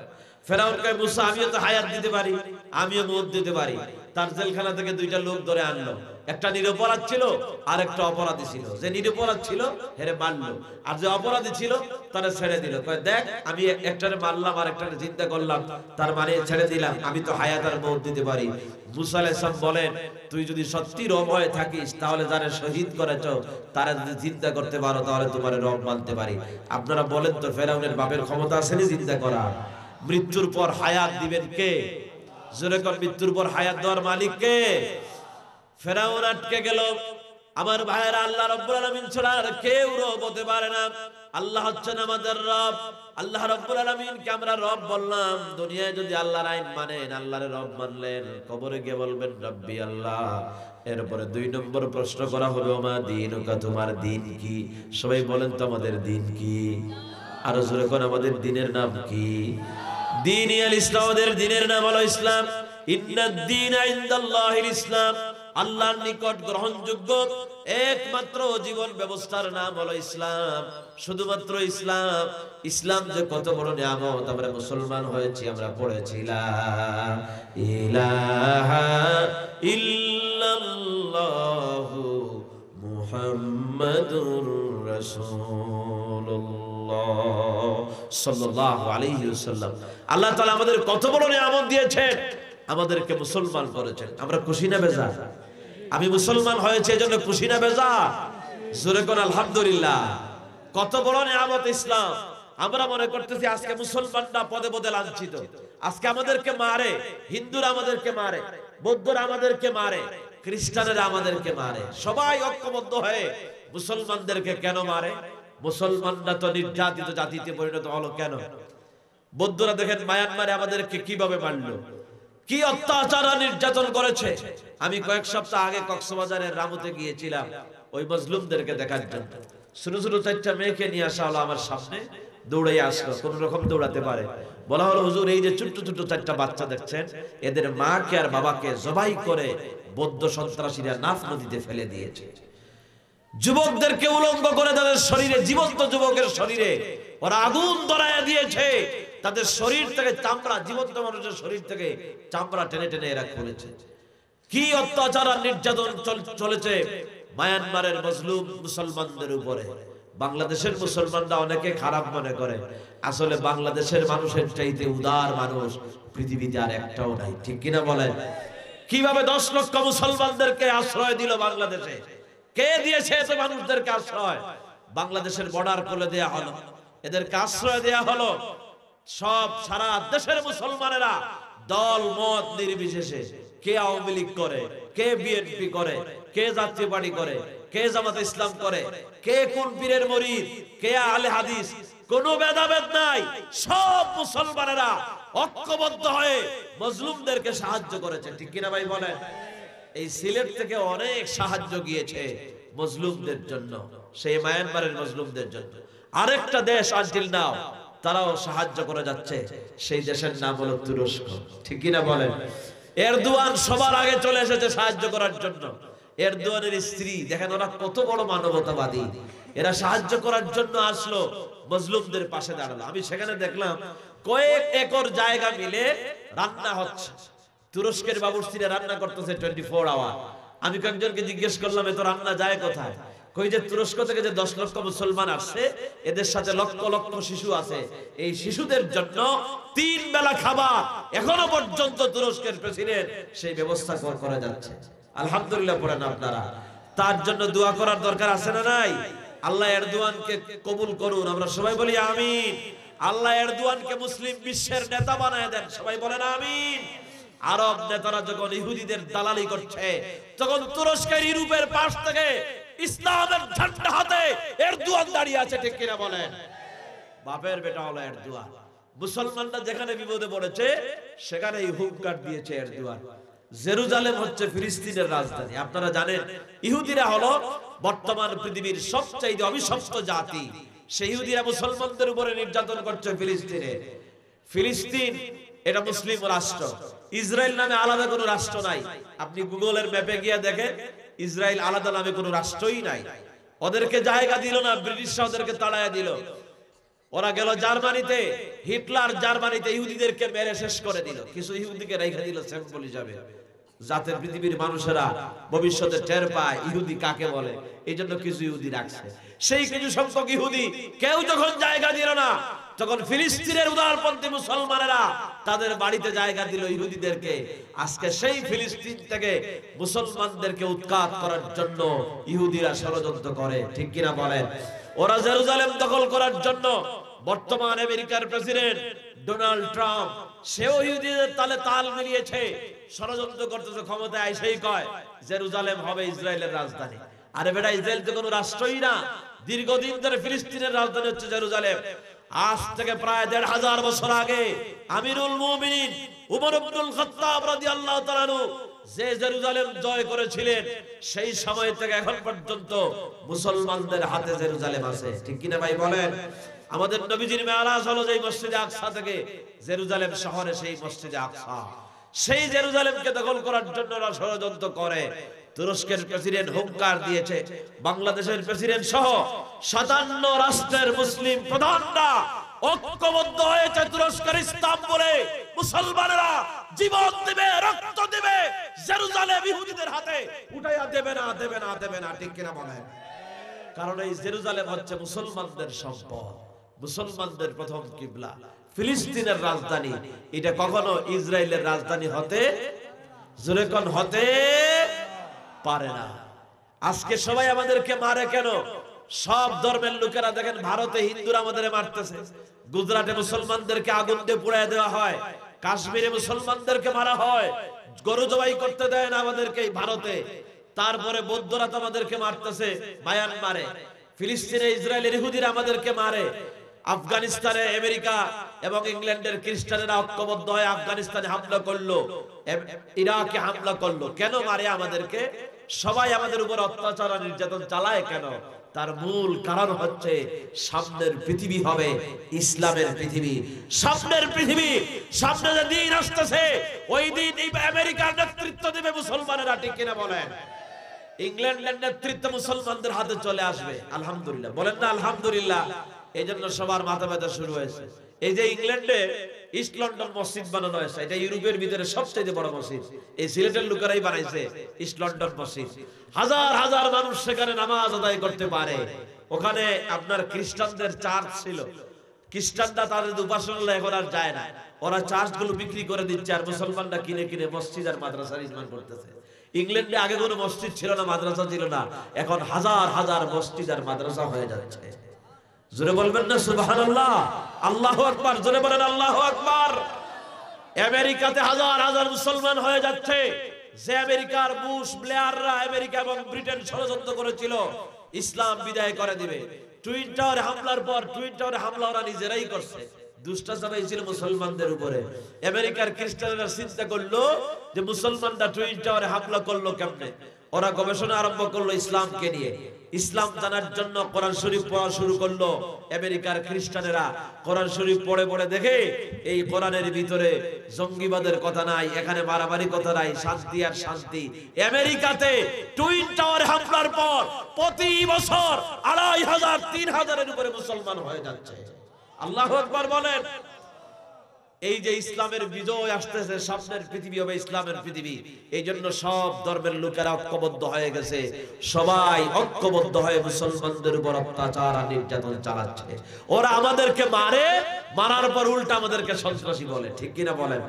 ফেরাউন কয় মুসা আমিও তো হায়াত দিতে পারি, আমিও মউত দিতে পারি। তার জেলখানা থেকে দুইটা লোক ধরে আনলো, একটা নিরপরাধ ছিল আর একটা অপরাধী ছিল। যে নিরপরাধ ছিল হেরে মারলো, আর যে অপরাধী ছিল তারে ছেড়ে দিল। কয় দেখ আমি একটারে মারলাম আর একটারে চিন্তা করলাম, তার মানে ছেড়ে দিলাম, আমি তো হায়াত আর মউত দিতে পারি। মুসা আলাইহিস সালাম বলেন তুই যদি সত্যি রব হয়ে থাকিস তাহলে যারে শহীদ করেছ তারা যদি চিন্তা করতে পারো তাহলে তোমার রব মানতে পারি। আপনারা বলেন তো ফেরাউনের বাপের ক্ষমতা আছে না চিন্তা করা? মৃত্যুর পর হায়াত দিবেন কে? জোরে কর, মৃত্যুর পর হায়াত দেওয়ার মালিক কে? ফেরাউন আটকে গেল। আমার ভাইয়েরা, আল্লাহ রাব্বুল আলামিন ছাড়া আর কেউ রব হতে পারে না। আল্লাহ হচ্ছেন আমাদের রব। আল্লাহ রাব্বুল আলামিনকে আমরা রব বললাম। দুনিয়ায় যদি আল্লাহর আইন মানেন, আল্লাহর রব মানলেন, কবরে গিয়ে বলবেন রব্বি আল্লাহ। এরপরে 2 নম্বর প্রশ্ন করা হবে ওমা দীনুকা, তোমার দিন কি? সবাই বলেন তো আমাদের দিন কি? আরো জোরে কোন আমাদের দিনের নাম কি? দীনুল ইসলাম, আমাদের দিনের নাম হলো ইসলাম। ইন্নাদ দীনা ইনদাল্লাহিল ইসলাম, আল্লাহর নিকট গ্রহণযোগ্য একমাত্র জীবন ব্যবস্থার নাম হলো ইসলাম, শুধুমাত্র ইসলাম। ইসলাম যে কত বড় নিয়ামত, আমরা মুসলমান হয়েছি, আমরা পড়েছি লা ইলাহা ইল্লাল্লাহু মুহাম্মাদুর রাসূলুল্লাহ সাল্লাল্লাহু আলাইহি ওয়াসাল্লাম। আল্লাহ তাআলা আমাদের কত বড় নিয়ামত দিয়েছেন, আমাদেরকে মুসলমান করেছেন। আমরা খুশি না বেজার? আমি মুসলমান হয়েছে এজন্য খুশি না বেজার? জোরে কোন আলহামদুলিল্লাহ। কত বড় নিয়ামত ইসলাম। আমরা মনে করতেছি আজকে মুসলমানরা পদে পদে লাঞ্ছিত, আজকে আমাদেরকে মারে, হিন্দুরা আমাদেরকে মারে, বৌদ্ধরা আমাদেরকে মারে, খ্রিস্টানেরা আমাদেরকে মারে। সবাই ঐক্যবদ্ধ হয়ে মুসলমানদেরকে কেন মারে? মুসলমানরা তো নির্যাতিত জাতিতে পরিণত হলো কেন? বৌদ্ধরা দেখেন মায়ানমারে আমাদেরকে কিভাবে মারলো, কি অত্যাচার নির্যাতন করেছে। আমি কয়েক সপ্তাহ আগে কক্সবাজারের রামুতে গিয়েছিলাম ওই মজলুমদেরকে দেখার জন্য। ছোট ছোট 4টা মেয়েকে নিয়ে আসা হলো আমার সামনে, দৌড়ে আসলো, কোন রকম দৌড়াতে পারে। বলা হলো হুজুর এই যে ছোট ছোট 4টা বাচ্চা দেখছেন, এদের মাকে আর বাবাকে জবাই করে বৌদ্ধ সন্ত্রাসীরা নাফ নদীতে ফেলে দিয়েছে। যুবকদেরকে উলঙ্গ করে তাদের শরীরে, জীবন্ত যুবকের শরীরে ওরা আগুন ধরায়া দিয়েছে। তাদের শরীর থেকে চামড়া, জীবন্ত মানুষের শরীর থেকে চামড়া টেনে টেনে এরা খুলেছে। কি অত্যাচার আর নির্যাতন চলেছে মায়ানমারের মজলুম মুসলমানদের উপরে। বাংলাদেশের মুসলমানরা অনেকে খারাপ মনে করে, আসলে বাংলাদেশের মানুষের চাইতে উদার মানুষ পৃথিবীতে আর একটাও নাই, ঠিক কিনা বলেন? কিভাবে 10 লক্ষ মুসলমানদেরকে আশ্রয় দিল বাংলাদেশে? কে দিয়েছে এত মানুষদেরকে আশ্রয়? বাংলাদেশের বর্ডার খুলে দেয়া হলো, এদেরকে আশ্রয় দেয়া হলো। সব সারা দেশের মুসলমানেরা দল মত নির্বিশেষে, কে আওয়ামী লীগ করে, কে বিএনপি করে, কে জাতীয় পার্টি করে, কে জামাত ইসলাম করে, কে কোন পীরের মুরিদ, কে আলে হাদিস, কোনো ভেদাভেদ নাই। সব মুসলমানেরা ঐক্যবদ্ধ হয়ে মজলুমদেরকে সাহায্য করেছে, ঠিক কিনা ভাই বলেন? এই সিলেট থেকে অনেক সাহায্য গিয়েছে মজলুমদের জন্য, সেই মায়ানমারের মজলুমদের জন্য। আরেকটা দেশ আনটিল নাও তারাও সাহায্য করে যাচ্ছে, সেই দেশের নাম হলো তুরস্ক, ঠিক কিনা বলেন? এরদোয়ান সবার আগে চলে এসেছে সাহায্য করার জন্য। এরদোয়ানের স্ত্রী দেখেন, ওরা কত বড় মানবতাবাদী, এরা সাহায্য করার জন্য আসলো, মজলুমদের পাশে দাঁড়ালো। আমি সেখানে দেখলাম কয়েক একর জায়গা মিলে রান্না হচ্ছে, তুরস্কের বাবুর্চিরা রান্না করতেছে 24 আওয়ার। আমি কয়েকজনকে জিজ্ঞেস করলাম এত রান্না যায় কোথায়? কই যে তুরস্ক থেকে যে 10 লক্ষ মুসলমান আসছে, এদের সাথে লক্ষ লক্ষ শিশু আছে, এই শিশুদের জন্য 3 বেলা খাবার এখনো পর্যন্ত তুরস্কের প্রেসিডেন্ট সেই ব্যবস্থা করে যাচ্ছে। আলহামদুলিল্লাহ পড়েন আপনারা। তার জন্য দোয়া করার দরকার আছে না নাই? আল্লাহ এরদোয়ানকে কবুল করুন, আমরা সবাই বলি আমিন। আল্লাহ এরদোয়ানকে মুসলিম বিশ্বের নেতা বানায় দেন, সবাই বলেন আমিন। আরব নেতারা যখন ইহুদিদের দালালি করছে, তখন তুরস্কের ইউরোপের পাশ থেকে ইসলামের ঝান্ডা হাতে এরদোয়ান দাঁড়িয়ে আছে, ঠিক কিনা বলেন? বাপের বেটা হলো এরদোয়ান। মুসলমানরা যেখানে বিপদে পড়েছে সেখানে এই হুঙ্কার দিয়েছে এরদোয়ান। জেরুজালেম হচ্ছে ফিলিস্তিনের রাজধানী। আপনারা জানেন ইহুদিরা হলো বর্তমান পৃথিবীর সবচেয়ে অভিশপ্ত জাতি। সেই ইহুদিরা মুসলমানদের উপরে নির্যাতন করছে ফিলিস্তিনে। ফিলিস্তিন এটা মুসলিম রাষ্ট্র, ইসরায়েল নামে আলাদা কোনো রাষ্ট্র নাই। আপনি গুগলের ম্যাপে গিয়ে দেখেন ইসরায়েল আলাদা নামে কোনো রাষ্ট্রই নাই। ওদেরকে জায়গা দিল না, ব্রিটিশরা ওদেরকে তাড়ায়া দিল। ওরা গেল জার্মানিতে, হিটলার জার্মানিতে ইহুদিদেরকে মেরে শেষ করে দিল, কিছু ইহুদিকে রেখে দিল স্যাম্পল হিসাবে, যাতে পৃথিবীর মানুষেরা ভবিষ্যতে টের পায় ইহুদি কাকে বলে। এই জন্য কিছু ইহুদি রাখছে। সেই কিছু সংখ্যক ইহুদি কেউ যখন জায়গা দিল না, তখন ফিলিস্তিনের উদারপন্থী মুসলমানেরা তাদের বাড়িতে জায়গা দিল ইহুদিদেরকে। আজকে সেই ফিলিস্তিন থেকে মুসলমানদেরকে উৎখাত করার জন্য ইহুদিরা ষড়যন্ত্র করে, ঠিক কিনা বলেন? ওরা জেরুজালেম দখল করার জন্য বর্তমান আমেরিকার প্রেসিডেন্ট ডোনাল্ড ট্রাম্প, সেও ইহুদিদের তালে তাল মিলিয়েছে, ষড়যন্ত্র করতেছে। ক্ষমতায় আইসেই কয় জেরুজালেম হবে ইসরায়েলের রাজধানী। আরে বেটা, ইসরায়েল তো কোনো রাষ্ট্রই না। দীর্ঘদিন ধরে ফিলিস্তিনের রাজধানী হচ্ছে জেরুজালেম। আজ থেকে প্রায় ১৫০০ বছর আগে আমিরুল মুমিনিন উমর ইবনুল খাত্তাব রাদিয়াল্লাহু তাআলা আনহু যে জেরুজালেম জয় করেছিলেন, সেই সময় থেকে এখন পর্যন্ত মুসলমানদের হাতে জেরুজালেম আছে, ঠিক কিনা ভাই বলেন? আমাদের নবীজির মেরাজ হলো যে মসজিদে আকসা থেকে জেরুজালেম শহরে, সেই মসজিদে আকসা, সেই জেরুজালেমকে দখল করার জন্য ওরা ষড়যন্ত্র করে। তুরস্কের প্রেসিডেন্ট হুঙ্কার দিয়েছে, বাংলাদেশের প্রেসিডেন্ট সহ ৫৭ রাষ্ট্রের মুসলিম প্রধানরা ঐক্যবদ্ধ হয়েছে তুরস্কের ইস্তাম্বুলে। মুসলমানেরা জীবন দিবে, রক্ত দিবে, জেরুজালেম ইহুদিদের হাতে উঠাইয়া দেবে না, দেবে না, দেবে না, ঠিক কিনা বলেন? কারণ এই জেরুজালেম হচ্ছে মুসলমানদের সম্পদ, মুসলমানদের প্রথম কিবলা। ফিলিস্তিনের রাজধানী এটা কখনো ইসরায়েলের রাজধানী হতে জোরে কোন হতে পারে না। আজকে সবাই আমাদেরকে মারে কেন? সব ধর্মের লোকেরা দেখেন, ভারতে হিন্দুরা আমাদের মারতেছে, গুজরাটে মুসলমানদেরকে আগুন দিয়ে পুড়িয়ে দেওয়া হয়, কাশ্মীরে মুসলমানদেরকে মারা হয়, গরু জবাই করতে দেয় না আমাদেরকে ভারতে। তারপরে বৌদ্ধরা তো আমাদেরকে মারতেছে মায়ানমারে, ফিলিস্তিনে ইসরায়েলের ইহুদিরা আমাদেরকে মারে, আফগানিস্তানে আমেরিকা এবং ইংল্যান্ডের খ্রিস্টানেরা ঐক্যবদ্ধ হয়ে আফগানিস্তানে হামলা করলো, ইরাকে হামলা করলো। কেন মারে আমাদেরকে? সবাই আমাদের উপর অত্যাচার আর নির্যাতন চালায় কেন? তার মূল কারণ হচ্ছে সামনের পৃথিবী হবে ইসলামের পৃথিবী। সামনের পৃথিবী, সামনে যে দিন আসতেছে, ওই দিন আমেরিকার নেতৃত্ব দেবে মুসলমানেরা, ঠিক কিনা বলেন? ইংল্যান্ডের নেতৃত্ব মুসলমানদের হাতে চলে আসবে। আলহামদুলিল্লাহ বলেন না আলহামদুলিল্লাহ? এই জন্য সবার মাথা ব্যথা শুরু হয়েছে। এই যে ইংল্যান্ডে ইস্ট লন্ডন মসজিদ বানানো হয়েছে, এটা ইউরোপের ভিতরে সবচেয়ে বড় মসজিদ। এই সিলেটের লোকেরাই বানাইছে ইস্ট লন্ডন মসজিদ। হাজার হাজার মানুষ সেখানে নামাজ আদায় করতে পারে। ওখানে আপনার খ্রিস্টানদের চার্চ ছিল, খ্রিস্টানরা তাদের উপাসনালয় এখন আর যায় না, ওরা চার্চগুলো বিক্রি করে দিচ্ছে, আর মুসলমানরা কিনে কিনে মসজিদ আর মাদ্রাসা নির্মাণ করতেছে। ইংল্যান্ডে আগে কোনো মসজিদ ছিল না, মাদ্রাসা ছিল না, এখন হাজার হাজার মসজিদ আর মাদ্রাসা হয়ে যাচ্ছে। জোরে বলবেন না সুবহানাল্লাহ? আল্লাহু আকবার, জোরে বলেন আল্লাহু আকবার। আমেরিকাতে হাজার হাজার মুসলমান হয়ে যাচ্ছে। যে আমেরিকার বুশ ব্লেয়াররা আমেরিকা এবং ব্রিটেন ষড়যন্ত্র করেছিল ইসলাম বিদায় করে দিবে, টুইন টাওয়ারে হামলার পর টুইন টাওয়ারে হামলা ওরা নিজেরাই করছে, দুষ্টা চালাইছিল মুসলমানদের উপরে। আমেরিকার খ্রিস্টানরা চিন্তা করলো যে মুসলমানরা টুইন টাওয়ারে হামলা করলো কেমনে। ওরা গবেষণা আরম্ভ করলো ইসলামকে নিয়ে। ইসলাম জানার জন্য কোরআন শরীফ পড়া শুরু করলো আমেরিকার খ্রিস্টানেরা। কোরআন শরীফ পড়ে পড়ে দেখে এই কোরআনের ভিতরে জঙ্গিবাদের কথা নাই, এখানে মারামারি কথা নাই, শান্তি আর শান্তি। আমেরিকাতে টুইন টাওয়ার হামলার পর প্রতি বছর ২৫০০ ৩০০০-এর উপরে মুসলমান হয়ে যাচ্ছে। আল্লাহু আকবার বলেন। এই যে ইসলামের বিজয় আসতেছে, সামনের পৃথিবী হবে ইসলামের পৃথিবী। এই জন্য সব ধর্মের লোকেরা ঐক্যবদ্ধ হয়ে গেছে, সবাই ঐক্যবদ্ধ হয়ে মুসলমানদের উপর অত্যাচার আর নির্যাতন চালাচ্ছে। ওরা আমাদেরকে মারে, মারার পর উল্টা আমাদেরকে সন্ত্রাসী বলে, ঠিক কিনা বলেন?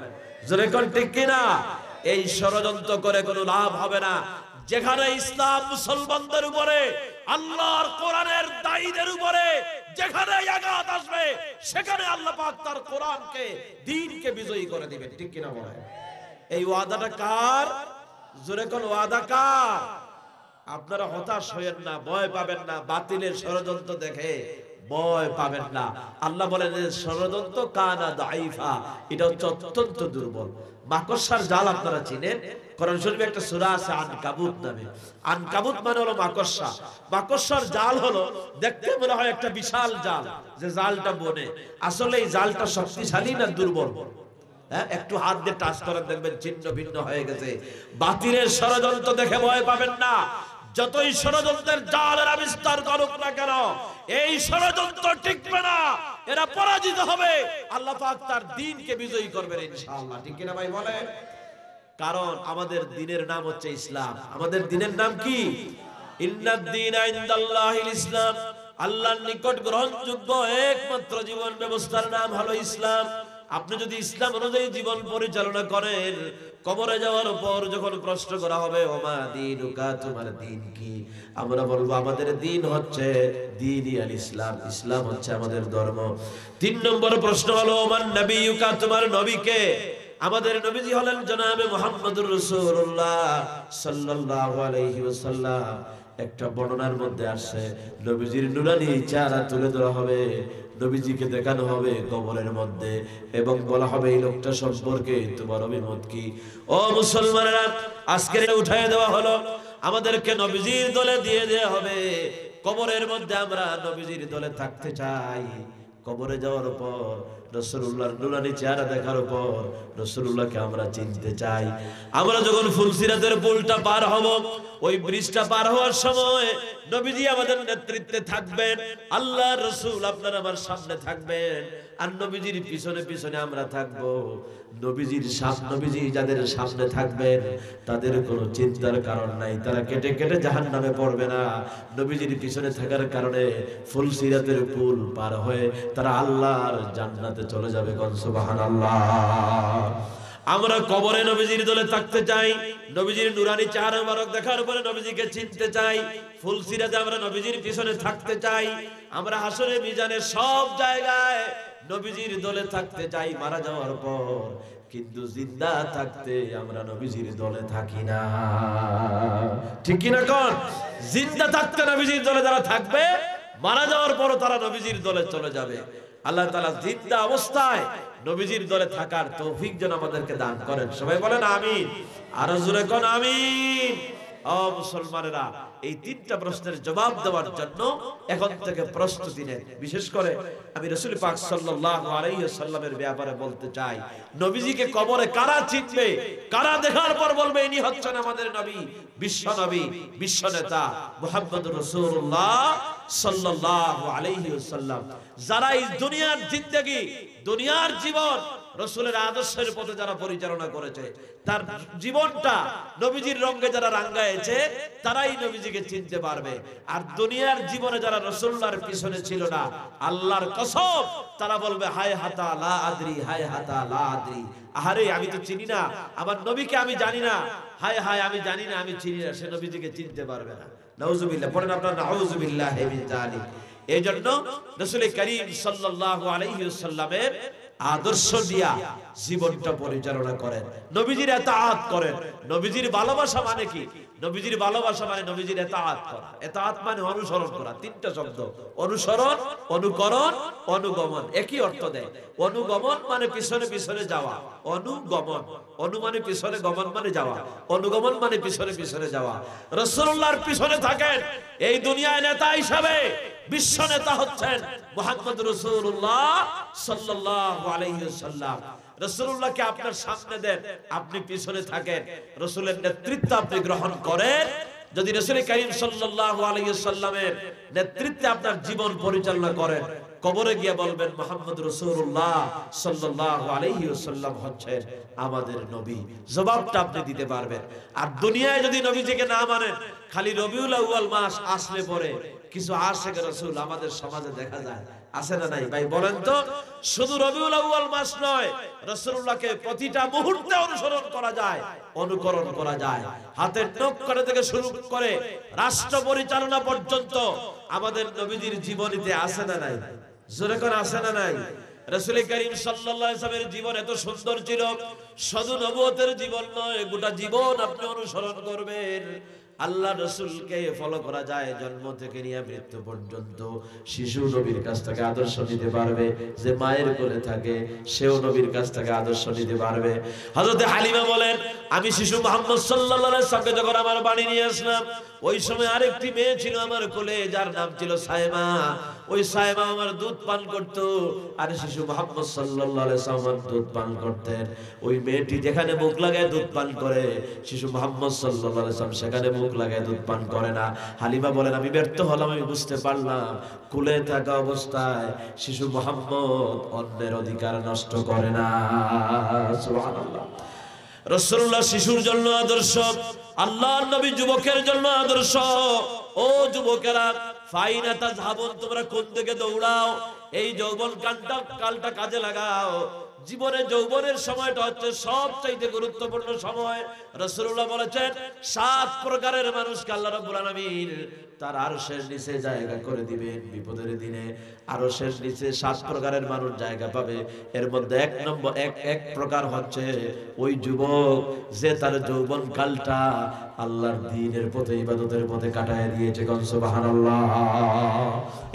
জোরে কোন ঠিক কিনা? এই ষড়যন্ত্র করে কোনো লাভ হবে না। যেখানে ইসলাম মুসলমানদের উপরে, আল্লাহর কোরআনের দায়ীদের উপরে যেখানে আঘাত আসবে, সেখানে আল্লাহ পাক তার কোরআনকে, দ্বীনকে বিজয়ী করে দিবেন, ঠিক কিনা বলেন? এই ওয়াদাটা কার? জোরে কোন ওয়াদা কার? আপনারা হতাশ হয়েন না, ভয় পাবেন না, বাতিলের ষড়যন্ত্র দেখে ভয় পাবেন না। আল্লাহ বলেন যে ষড়যন্ত্র কানা দাইফা, এটা হচ্ছে অত্যন্ত দুর্বল। মাকড়সার জাল আপনারা চিনেন, কোরআন শরীফে একটা সূরা আছে আনকাবুত নামে। আনকাবুত মানে হলো মাকড়সা। মাকড়সার জাল হলো দেখতে মনে হয় একটা বিশাল জাল, যে জালটা বনে, আসলে এই জালটা শক্তিশালী না দুর্বল? হ্যাঁ, একটু হাত দিয়ে টাচ করেন দেখবেন ছিন্ন ভিন্ন হয়ে গেছে। বাতিলের ষড়যন্ত্র দেখে ভয় পাবেন না। যতই ষড়যন্ত্রের জালের আবিষ্কার করুক না কেন, এই ষড়যন্ত্র টিকবে না, এরা পরাজিত হবে। আল্লাহ পাক তার দ্বীনকে বিজয়ী করবেন ইনশাআল্লাহ। ঠিক কিনা ভাই বলে? কারণ আমাদের দ্বীনের নাম হচ্ছে ইসলাম। আমাদের দ্বীনের নাম কি? ইন্নাদ দীনা ইনদাল্লাহিল ইসলাম। আল্লাহর নিকট গ্রহণযোগ্য একমাত্র জীবন ব্যবস্থার নাম হলো ইসলাম। আপনি যদি ইসলাম অনুযায়ী জীবন পরিচালনা করেন, কবরে যাওয়ার পর যখন প্রশ্ন করা হবে ওমা দীনুকা, তোমার দ্বীন কি, আমরা বলবো আমাদের দ্বীন হচ্ছে দ্বীনি আল ইসলাম, ইসলাম হচ্ছে আমাদের ধর্ম। 3 নম্বর প্রশ্ন হলো ওমান নবিয়ুকা, তোমার নবী কে? আমাদের নবীজি হলেন জনাবে মুহাম্মদুর রাসূলুল্লাহ সাল্লাল্লাহু আলাইহি ওয়াসাল্লাম। একটা বর্ণনার মধ্যে আসে নবীজির নুরানি চেহারা তুলে ধরা হবে, নবীজিকে দেখানো হবে কবরের মধ্যে, এবং বলা হবে এই লোকটা সম্পর্কে তোমার অভিমত কি? ও মুসলমানেরা, আজকে উঠায় দেওয়া হলো, আমাদেরকে নবীজির দলে দিয়ে দেওয়া হবে। কবরের মধ্যে আমরা নবীজির দলে থাকতে চাই। কবরে যাওয়ার পর রাসূলুল্লাহর নুরানি চেহারা দেখার পর রাসূলুল্লাহকে আমরা চিনতে চাই। আমরা যখন ফুলসিরাতের পুলটা পার হব, ওই ব্রিজটা পার হওয়ার সময় নবীজি আমাদের নেতৃত্বে থাকবেন, আল্লাহর রাসূল আপনার আমার সামনে থাকবেন, আর নবীজির পিছনে পিছনে আমরা থাকব। নবীজির সামনে, নবীজি যাদের সামনে থাকবেন তাদের কোনো চিন্তার কারণ নাই, তারা কেটে কেটে জাহান্নামে পড়বে না। নবীজির পিছনে থাকার কারণে ফুলসিরাতের পুল পার হয়ে তারা আল্লাহর জান্নাতে চলে যাবে। কোন সুবহানাল্লাহ। আমরা কবরে নবীজির দলে থাকতে চাই, নবীজির নুরানি চেহারা মুবারক দেখার পরে নবীজিকে চিনতে চাই। ফুলসিরাতে আমরা নবীজির পিছনে থাকতে চাই। আমরা হাসরে মিজানে সব জায়গায় নবীজির দলে থাকতে চাই মারা যাওয়ার পর, কিন্তু জিন্দা থাকতে আমরা নবীজির দলে থাকি না। ঠিক কি না কোন? জিন্দা থাকতে নবীজির দলে যারা থাকবে, মারা যাওয়ার পরও তারা নবীজির দলে চলে যাবে। আল্লাহ তাআলা জিন্দা অবস্থায় নবীজির দলে থাকার তৌফিক যেন আমাদেরকে দান করেন। সবাই বলেন আমিন। আর জোরে কোন আমিন। ও মুসলমানেরা, এই 3টা প্রশ্নের জবাব দেওয়ার জন্য এখন থেকে প্রস্তুতি নেন। বিশেষ করে আমি রাসূল পাক সাল্লাল্লাহু আলাইহি ওয়াসাল্লামের ব্যাপারে বলতে চাই, নবীজিকে কবরে কারা চিনবে, কারা দেখার পর বলবে ইনি হচ্ছেন আমাদের নবী, বিশ্ব নবী, বিশ্ব নেতা মুহাম্মদুর রাসূলুল্লাহ সাল্লাল্লাহু আলাইহি ওয়াসাল্লাম। যারা এই দুনিয়ার জিন্দেগি, দুনিয়ার জীবন রাসূলের আদর্শের পথে যারা পরিচালনা করেছে, তার জীবনটা নবীজির রঙে যারা রাঙ্গায়েছে, তারাই নবীজিকে চিনতে পারবে। আর দুনিয়ার জীবনে যারা রাসূলুল্লাহর পিছনে ছিল না, আল্লাহর কসম তারা বলবে হায় হাতা লা আদরি, হায় হাতা লা আদরি, আরে আমি তো চিনি না, আমার নবীকে আমি জানি না, হায় হায় আমি জানি না, আমি চিনি না, সে নবীজিকে চিনতে পারবে না। নাউজুবিল্লাহ পড়েন আপনারা, নাউজুবিল্লাহি মিন যালিক। এইজন্য রাসূল করিম সাল্লাল্লাহু আলাইহি ওয়াসাল্লামের আদর্শ দিয়া জীবনটা পরিচালনা করেন, নবীজির ইতাআত করেন। নবীজির ভালোবাসা মানে কি? নবীজির ভালোবাসা মানে নবীজির ইতাআত করা। ইতাআত মানে অনুসরণ করা। 3টা শব্দ, অনুসরণ, অনুকরণ, অনুগমন, একই অর্থ দেয়। অনুগমন মানে পিছনে পিছনে যাওয়া, অনুগমন, অনু মানে পিছনে, গমন মানে যাওয়া, অনুগমন মানে পিছনে পিছনে যাওয়া। রাসূলুল্লাহর পিছনে থাকেন। এই দুনিয়ায় নেতা হিসাবে বিশ্ব নেতা হচ্ছেন মুহাম্মদ রাসূলুল্লাহ সাল্লাল্লাহু আলাইহি ওয়াসাল্লাম। রাসূলুল্লাহকে আপনার সামনে দেন, আপনি পিছনে থাকেন, রাসূলের নেতৃত্ব আপনি গ্রহণ করেন। যদি রাসূল করিম সাল্লাল্লাহু আলাইহি ওয়াসাল্লামের নেতৃত্বে আপনার জীবন পরিচালনা করেন, কবরে গিয়ে বলবেন মুহাম্মদ রাসূলুল্লাহ সাল্লাল্লাহু আলাইহি ওয়াসাল্লাম হচ্ছেন আমাদের নবী। জবাবটা আপনি দিতে পারবেন। আর দুনিয়ায় যদি নবীজিকে না মানেন, খালি রবিউল আউয়াল মাস আসলে পরে কিছু আশিক রাসূল আমাদের সমাজে দেখা যায়, আছে না নাই ভাই বলেন তো? শুধু রবিউল আউয়াল মাস নয়, রাসূলুল্লাহকে প্রতিটা মুহূর্তে অনুসরণ করা যায়, অনুকরণ করা যায়। হাতের নখ কাটা থেকে শুরু করে রাষ্ট্র পরিচালনা পর্যন্ত আমাদের নবীজির জীবনীতে আছে না নাই? জোরে করে আছে না নাই? রাসূল করিম সাল্লাল্লাহু আলাইহি ওয়াসাল্লামের জীবন এত সুন্দর ছিল, শুধু নবুয়তের জীবন নয়, গোটা জীবন আপনি অনুসরণ করবেন। আল্লাহ রসুলকে ফলো করা যায় জন্ম থেকে নিয়ে মৃত্যু পর্যন্ত। শিশু নবীর কাছ থেকে আদর্শ নিতে পারবে, যে মায়ের কোলে থাকে সেও নবীর কাছ থেকে আদর্শ নিতে পারবে। হযরতে হালিমা বলেন, আমি শিশু মুহাম্মদ সাল্লাল্লাহু আলাইহি ওয়াসাল্লামকে যখন আমার বাড়ি নিয়ে আসলাম, ওই সময় আরেকটি মেয়ে ছিল আমার কোলে, যার নাম ছিল সায়মা। ওই সায়মা আমার দুধ পান করত, আর শিশু মুহাম্মদ সাল্লাল্লাহু আলাইহি ওয়াসাল্লাম দুধ পান করতেন। ওই মেয়েটি যেখানে মুখ লাগায় দুধ পান করে, শিশু মুহাম্মদ সাল্লাল্লাহু আলাইহি ওয়াসাল্লাম সেখানে মুখ লাগায় দুধ পান করে না। হালিমা বলেন, আমি ব্যর্থ হলাম, আমি বুঝতে পারলাম কোলে থাকা অবস্থায় শিশু মুহাম্মদ অন্যের অধিকার নষ্ট করে না। সুবহানাল্লাহ। রাসূলুল্লাহ শিশুর জন্য আদর্শ, আল্লাহর নবী যুবকের জন্য আদর্শ। ও যুবকেরা, ফাইনা তাযহাবুন, তোমরা কোন দিকে দৌড়াও? এই যৌবন কালটা কাজে লাগাও। জীবনে যৌবনের সময়টা হচ্ছে সবচেয়ে গুরুত্বপূর্ণ সময়। রাসূলুল্লাহ বলেছেন, 7 প্রকারের মানুষকে আল্লাহ রাব্বুল আলামিন তার আরশের নিচে জায়গা করে দিবেন বিপদের দিনে। আরশের নিচে 7 প্রকারের মানুষ জায়গা পাবে। এর মধ্যে এক প্রকার হচ্ছে ওই যুবক যে তার যৌবন কালটা আল্লাহর দ্বীনের পথে, ইবাদতের পথে কাটায় দিয়েছে। কোন সুবহানাল্লাহ।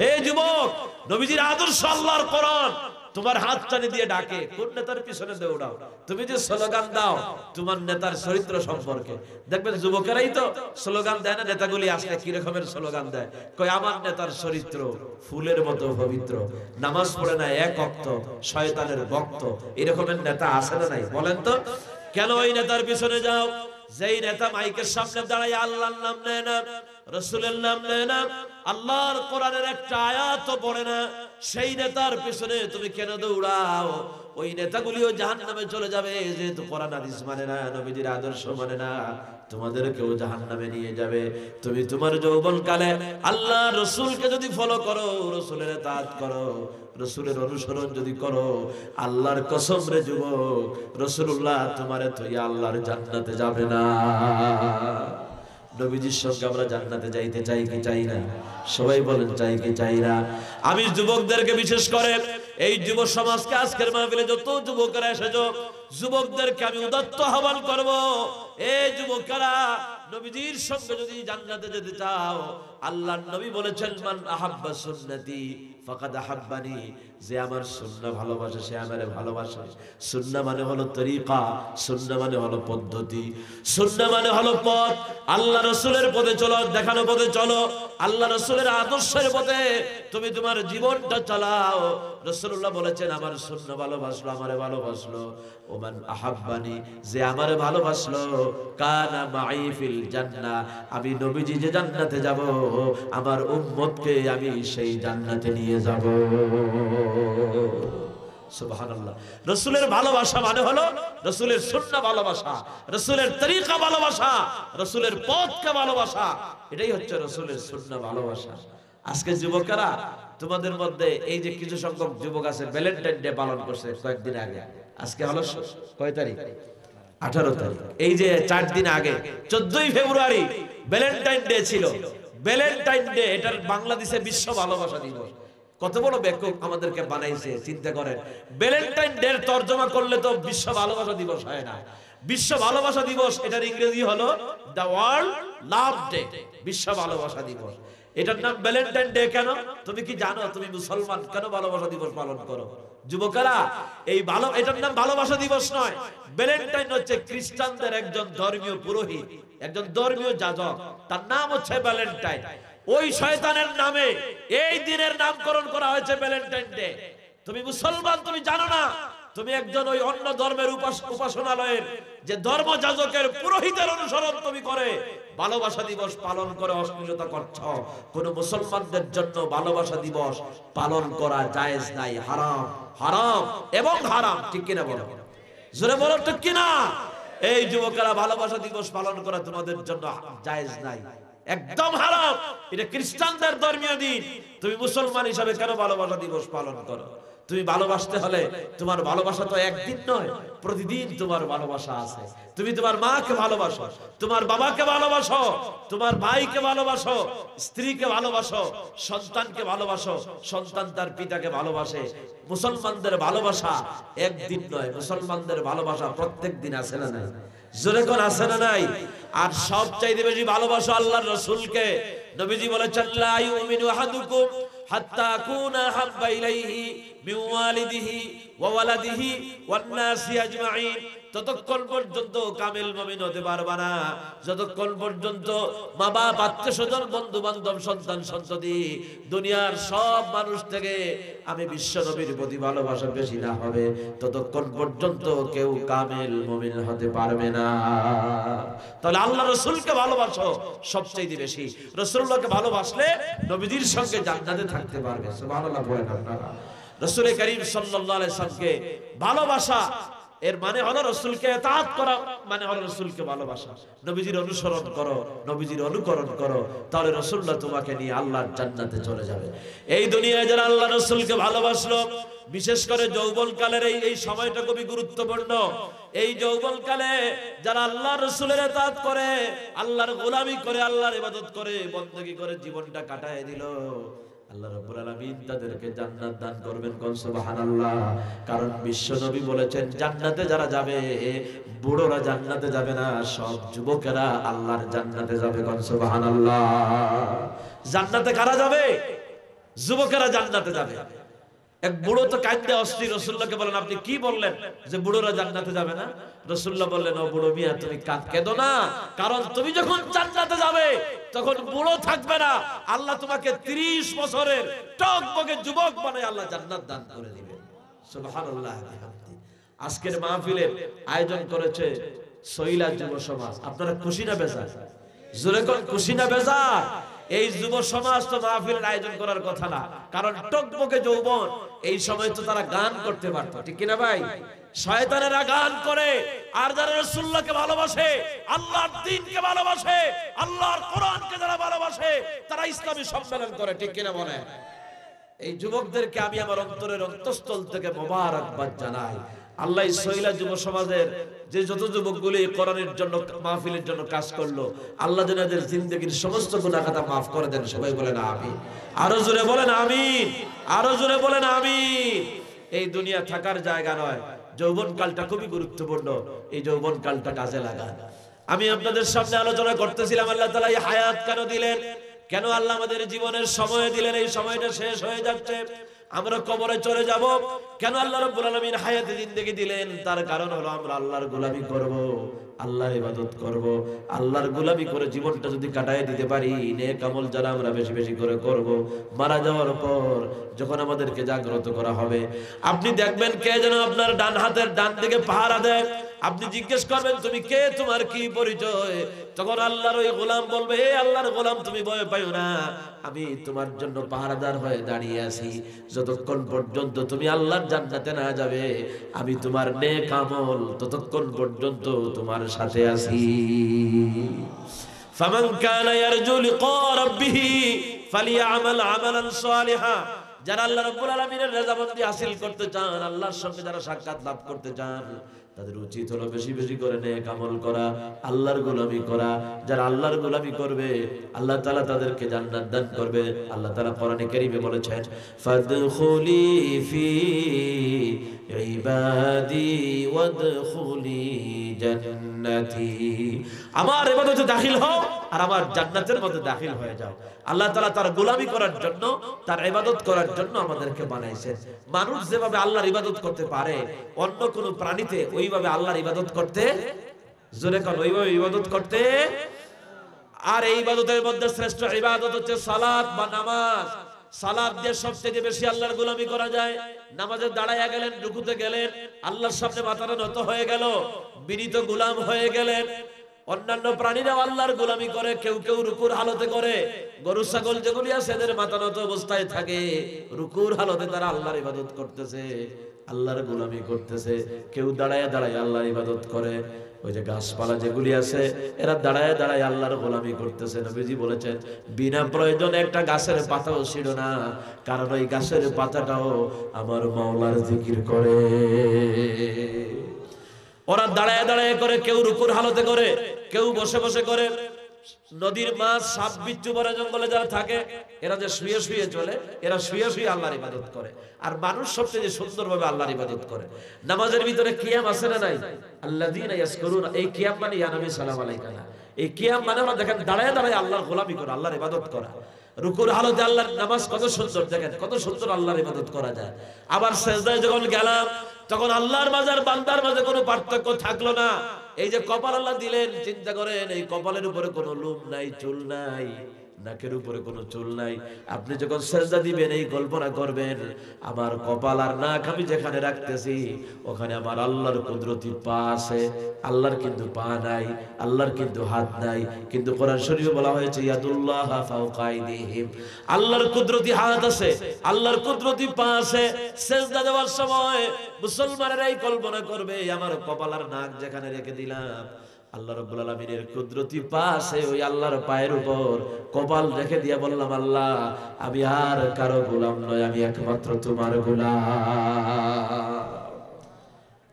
এই যুবক, নবীজির আদর্শ আল্লাহর কোরআন তোমার হাত টানে দিয়ে ডাকে, কোন নেতার পিছনে দৌড়াও? তুমি যে স্লোগান দাও তোমার নেতার চরিত্র সম্পর্কে, দেখবেন যুবকেরাই তো স্লোগান দেয় না। নেতাগুলি আসলে কি রকমের স্লোগান দেয়? কই আমার নেতার চরিত্র ফুলের মতো পবিত্র, নামাজ পড়ে না এক ওয়াক্ত, শয়তানের ভক্ত। এরকমের নেতা আছে না নাই? বলেন তো, কেন ওই নেতার পিছনে যাও? যেই নেতা মাইকের সামনে দাঁড়ায় আল্লাহর নাম নেয় না, রাসূলের নাম নেয় না, আল্লাহর কোরআনের একটা আয়াতও পড়ে না, সেই নেতার পিছনে তুমি কেন দৌড়াও? ওই নেতাগুলিও জাহান্নামে চলে যাবে, যেহেতু কোরআন হাদিস মানে না, নবীজির আদর্শ মানে না, তোমাদেরকেও জাহান্নামে নিয়ে যাবে। তুমি তোমার যৌবনকালে আল্লাহ রসুলকে যদি ফলো করো, রসুলের ইতাআত করো, রসুলের অনুসরণ যদি করো, আল্লাহর কসম রে যুবক, রাসূলুল্লাহ তোমারে থইয়া আল্লাহর জান্নাতে যাবে না। নবীজির সঙ্গে আমরা জান্নাতে যাইতে চাই কি চাই না? সবাই বলেন, চাই কি চাই না? আমি যুবকদেরকে, বিশেষ করে এই যুব সমাজকে, আজকের মাহফিলে যত যুবকেরা এসেছো, যুবকদেরকে আমি উদাত্ত আহ্বান করব, এই যুবকেরা নবীজির সঙ্গে যদি জান্নাতে যেতে চাও, আল্লাহর নবী বলেছেন, মান আহাব্বা সুন্নতি ফাকাদ আহাব্বানি, যে আমার সুন্নাহ ভালোবাসে সে আমারে ভালোবাসে। সুন্নাহ মানে হলো তরিকা, সুন্নাহ মানে হলো পদ্ধতি, সুন্নাহ মানে হলো পথ। আল্লাহ রাসূলের পথে চলো, দেখানো পথে চলো, আল্লাহ রাসূলের আদর্শের পথে তুমি তোমার জীবনটা চালাও। রাসূলুল্লাহ বলেছেন, আমার সুন্নাহ ভালোবাসলো আমারে ভালোবাসলো। ওমান আহাব্বানি, যে আমারে ভালোবাসলো, কানা মাই ফিল জান্নাহ, আমি নবীজি যে জান্নাতে যাব, আমার উম্মতকে আমি সেই জান্নাতে নিয়ে যাব। সুবহানাল্লাহ। রাসূলের ভালোবাসা মানে হলো রাসূলের সুন্নাহ ভালোবাসা, রাসূলের তরিকা ভালোবাসা, রাসূলের পথকে ভালোবাসা। এটাই হচ্ছে রাসূলের সুন্নাহ ভালোবাসা। আজকে যুবকেরা, তোমাদের মধ্যে এই যে কিছু সংখ্যক যুবক আছে ভ্যালেন্টাইন ডে পালন করছে কয়েকদিন আগে। আজকে হলো কয় তারিখ? 18 তারিখ। এই যে 4 দিন আগে 14ই ফেব্রুয়ারি ভ্যালেন্টাইন ডে ছিল। ভ্যালেন্টাইন ডে, এটার বাংলাদেশে বিশ্ব ভালোবাসা দিবস। কত বড় ব্যাপক আমাদেরকে বানাইছে, চিন্তা করেন। ভ্যালেন্টাইন ডে তরজমা করলে তো বিশ্ব ভালোবাসা দিবস হয় না। বিশ্ব ভালোবাসা দিবস, এটার ইংরেজি হলো দ্য ওয়ার্ল্ড লাভ ডে, বিশ্ব ভালোবাসা দিবস। এটার নাম ভ্যালেন্টাইন ডে কেন? তুমি কি জানো? তুমি মুসলমান, কেন ভালোবাসা দিবস পালন করো? যুবকেরা, এই এটার নাম ভালোবাসা দিবস নয়। ভ্যালেন্টাইন হচ্ছে খ্রিস্টানদের একজন ধর্মীয় পুরোহিত, একজন ধর্মীয় যাজক, তার নাম হচ্ছে ভ্যালেন্টাইন। ওই শয়তানের নামে এই দিনের নামকরণ করা হয়েছে ভ্যালেন্টাইন ডে। তুমি মুসলমান, তুমি জানো না, তুমি একজন ওই অন্য ধর্মের উপাসনালয়ের যে ধর্মযাজকের পুরোহিতের অনুসরণ তুমি করে ভালোবাসা দিবস পালন করে অশ্লীলতা করছ। কোন মুসলমানদের জন্য ভালোবাসা দিবস পালন করা জায়েজ নাই, হারাম, হারাম এবং হারাম। ঠিক কিনা বলো? জোরে বলো ঠিক কিনা? এই যুবকেরা, ভালোবাসা দিবস পালন করা তোমাদের জন্য জায়েজ নাই, একদম হারাম। এটা খ্রিস্টানদের ধর্মীয় দিন। তুমি মুসলমান হিসাবে কেন ভালোবাসা দিবস পালন করো? তুমি ভালোবাসতে হলে তোমার ভালোবাসা তো একদিন নয়, প্রতিদিন তোমার ভালোবাসা আছে। তুমি তোমার মাকে ভালোবাসো, তোমার বাবাকে ভালোবাসো, তোমার ভাইকে ভালোবাসো, স্ত্রীকে ভালোবাসো, সন্তানকে ভালোবাসো, সন্তান তার পিতাকে ভালোবাসে। মুসলমানদের ভালোবাসা একদিন নয়, মুসলমানদের ভালোবাসা প্রত্যেক দিন আছে না নাই? জোরে কোন আছে না নাই? আর সবচাইতে বেশি ভালোবাসো আল্লাহর রাসূলকে। নবীজি বলেছেন লা ইউমিনু আহাদুকুম হাত্তা আকুনা হাব্বা ইলাইহি মিন ওয়ালিদিহি ওয়া ওয়ালাদিহি ওয়ান নাসি আজমাইন। ততক্ষণ পর্যন্ত কামিল মুমিন হতে পারবা না যতক্ষণ পর্যন্ত মা বাপ, আত্মীয় স্বজন, বন্ধু বান্ধব, সন্তান সন্ততি, দুনিয়ার সব মানুষ থেকে আমি বিশ্ব নবীর প্রতি ভালোবাসা বেশি না হবে, ততক্ষণ পর্যন্ত কেউ কামিল মুমিন হতে পারবে না। তাহলে আল্লাহ রাসূলকে ভালোবাসো সবচেয়ে বেশি। রাসূলুল্লাহকে ভালোবাসলে নবীজির সঙ্গে জান্নাতে থাকতে পারবে। সুবহানাল্লাহ বলেন আপনারা। রাসূল করিম সাল্লাল্লাহু আলাইহি সাল্লামকে ভালোবাসা এর মানে হলো রাসূলকে ইতাআত করা, মানে হলো রাসূলকে ভালোবাসা। নবীজির অনুসরণ করো, নবীজির অনুকরণ করো, তাহলে রাসূলুল্লাহ তোমাকে নিয়ে আল্লাহর জান্নাতে চলে যাবে। এই দুনিয়ায় যারা আল্লাহ রাসূলকে ভালোবাসলো, বিশেষ করে যৌবনকালের এই সময়টা খুবই গুরুত্বপূর্ণ। এই যৌবনকালে যারা আল্লাহর রাসূলের ইতাআত করে, আল্লাহর গোলামি করে, আল্লাহর ইবাদত করে, বندگی করে জীবনটা কাটায় দিল, আল্লাহ রাব্বুল আলামিন তাদেরকে জান্নাত দান করবেন। কোন সুবহানাল্লাহ। কারণ বিশ্ব নবী বলেছেন জান্নাতে যারা যাবে, বুড়োরা জান্নাতে যাবে না, সব যুবকেরা আল্লাহর জান্নাতে যাবে। কোন সুবহানাল্লাহ। জান্নাতে কারা যাবে? যুবকেরা জান্নাতে যাবে। এক বুড়ো তো কাঁদতে অস্থির, রাসূলুল্লাহকে বলেন আপনি কি বললেন যে বুড়োরা জান্নাতে যাবে না? রাসূলুল্লাহ বললেন ও বুড়ো মিয়া, তুমি কেঁদো না, কারণ তুমি যখন জান্নাতে যাবে তখন বুড়ো থাকবে না, আল্লাহ তোমাকে 30 বছরের টকবকে যুবক বানায় আল্লাহ জান্নাত দান করে দিবেন। সুবহানাল্লাহ। আজকের মাহফিলের আয়োজন করেছে সইলা যুব সমাজ। আপনারা খুশি না বেজার? জোরে কোন খুশি না বেজার? এই যুব সমাজ তো মাহফিলের আয়োজন করার কথা না, কারণ টকবকে যৌবন, এই সময় তো তারা গান করতে পারত, ঠিক কিনা ভাই? শয়তানেরা গান করে, আর যারা রাসূলুল্লাহকে ভালোবাসে, আল্লাহর দ্বীনকে ভালোবাসে, আল্লাহর কোরআনকে যারা ভালোবাসে, তারা ইসলামী সম্মেলন করে, ঠিক কিনা বলে? এই যুবকদেরকে আমি আমার অন্তরের অন্তঃস্থল থেকে মোবারকবাদ জানাই। আল্লাহ সহিলা যুব সমাজের যে যত যুবকগুলি কোরআনের জন্য, মাহফিলের জন্য কাজ করলো, আল্লাহ যেন এদের জিন্দেগীর সমস্ত গুনাহ খাতা মাফ করে দেন। সবাই বলেন আমিন। আরো জোরে বলেন আমিন। আরো জোরে বলেন আমিন। এই দুনিয়া থাকার জায়গা নয়, যৌবনকালটা খুবই গুরুত্বপূর্ণ। এই যৌবনকালটা কাজে লাগান। আমি আপনাদের সামনে আলোচনা করতেছিলাম আল্লাহ তাআলা এই হায়াত কেন দিলেন, কেন আল্লাহ আমাদের জীবনের সময় দিলেন। এই সময়টা শেষ হয়ে যাচ্ছে, আমরা কবরে চলে যাব। কেন আল্লাহ রাব্বুল আলামিন হায়াতে জিন্দেগি দিলেন? তার কারণ হলো আমরা আল্লাহর গোলামি করব, আল্লাহর ইবাদত করব। আল্লাহর গোলামি করে জীবনটা যদি কাটায় দিতে পারি, নেক আমল যারা আমরা বেশি বেশি করে করব, মারা যাওয়ার পর যখন আমাদেরকে জাগ্রত করা হবে, আপনি দেখবেন কে যেন আপনার ডান হাতের ডান দিকে পাহারা দেয়। আপনি জিজ্ঞেস করবেন তুমি কে, তোমার কি পরিচয়? তখন আল্লাহর ওই গোলাম বলবে, হে আল্লাহর গোলাম, তুমি ভয় পাইও না, আমি তোমার জন্য পাহারাদার হয়ে দাঁড়িয়ে আছি। যতক্ষণ পর্যন্ত তুমি আল্লাহর জান্নাতে না যাবে, আমি তোমার নেক আমল ততক্ষণ পর্যন্ত তোমার সাথে আছি। ফামান কানা ইয়ারজু লিকা রাব্বিহি ফালিয়ামাল আমালান সালিহা। যারা আল্লাহ রাব্বুল আলামিনের রেজামন্দি হাসিল করতে চান, আল্লাহর সঙ্গে যারা সাক্ষাৎ লাভ করতে চান, তাদের উচিত হলো বেশি বেশি করে নেক আমল করা, আল্লাহর গোলামি করা। যারা আল্লাহর গোলামি করবে, আল্লাহ তাআলা তাদেরকে জান্নাত দান করবে। আল্লাহ তাআলা কোরআনে কারীমে বলেছেন, ফাদখুলি ফি ইবাদি ওয়াদখুলি জান্নাতি। আমার ইবাদতে দাখিল হও আর আমার জান্নাতের মধ্যে দাখিল হয়ে যাও। আল্লাহ তাআলা তার গোলামি করার জন্য, তার ইবাদত করার জন্য আমাদেরকে বানাইছেন। মানুষ যেভাবে আল্লাহর ইবাদত করতে পারে, অন্য কোন প্রাণীতে ওইভাবে আল্লাহর ইবাদত করতে, জোরে কোন ওইভাবে ইবাদত করতে। আর এই ইবাদতের মধ্যে শ্রেষ্ঠ ইবাদত হচ্ছে সালাত বা নামাজ। সালাত দিয়ে সবচেয়ে বেশি আল্লাহর গোলামি করা যায়। নামাজে দাঁড়ায়া গেলেন, রুকুতে গেলেন, আল্লাহর সামনে মাথাটা নত হয়ে গেল, বিনীত গোলাম হয়ে গেলেন। অন্যান্য প্রাণীরাও আল্লাহর গোলামি করে, কেউ কেউ রুকুর হালতে করে। গরু ছাগল যেগুলি আছে এদের মাথা নত অবস্থায় থাকে, রুকুর হালতে তারা আল্লাহর ইবাদত করতেছে, আল্লাহর গোলামি করতেছে। কেউ দাঁড়ায় দাঁড়ায় আল্লাহর ইবাদত করে। ওই যে গাছপালা যেগুলি আছে, এরা দাঁড়ায় দাঁড়ায় আল্লাহর গোলামি করতেছে। নবীজি বলেছেন, বিনা প্রয়োজনে একটা গাছের পাতাও ছিঁড়ো না, কারণ ওই গাছের পাতাটাও আমার মাওলার জিকির করে। ওরা দাঁড়ায় দাঁড়ায় করে, কেউ রুকুর হালতে করে, কেউ বসে বসে করে। নদীর মাছ, সাপ, বিচ্ছু ভরা জঙ্গলে যারা থাকে, এরা যে শুয়ে শুয়ে চলে, এরা শুয়ে শুয়ে আল্লাহর ইবাদত করে। আর মানুষ সবচেয়ে সুন্দরভাবে আল্লাহর ইবাদত করে। নামাজের ভিতরে কিয়াম আছে না নাই? আল্লাযীনা ইয়াসকুরুনা, এই কিয়াম মানে ইয়া নবী সাল্লাল্লাহু আলাইহি ওয়া সাল্লাম, এই কিয়াম মানে আমরা দেখেন দাঁড়ায় দাঁড়ায় আল্লাহর গোলামি করা, আল্লাহর ইবাদত করা। রুকুর হালতে আল্লাহর নামাজ কত সুন্দর, দেখেন কত সুন্দর আল্লাহর ইবাদত করা যায়। আবার সিজদায় যখন গেলাম, তখন আল্লাহর মাঝে আর বান্দার মাঝে কোনো পার্থক্য থাকলো না। এই যে কপাল আল্লাহ দিলেন, চিন্তা করেন, এই কপালের উপরে কোনো লোম নাই, চুল নাই, নাকের উপরে কোনো চুল নাই। আপনি যখন সিজদা দিবেন, এই কল্পনা করবেন, আমার কপাল আর নাক আমি যেখানে রাখতেছি, ওখানে আমার আল্লাহর কুদরতি পা আছে। আল্লাহর কিন্তু পা নাই, আল্লাহর কিন্তু হাত নাই, কিন্তু কোরআন শরীফে বলা হয়েছে ইয়াদুল্লাহ ফাওকা আইদিহিম, আল্লাহর কুদরতি হাত আছে, আল্লাহর কুদরতি পা আছে। সিজদা দেওয়ার সময় মুসলমানেরা এই কল্পনা করবে, আমার কপাল আর নাক যেখানে রেখে দিলাম, আল্লাহ রাব্বুল আলামিনের কুদরতি পা আছে, ওই আল্লাহর পায়ের উপর কপাল রেখে দিয়ে বললাম, আল্লাহ আমি আর কারো গোলাম নয়, আমি একমাত্র তোমার গোলাম।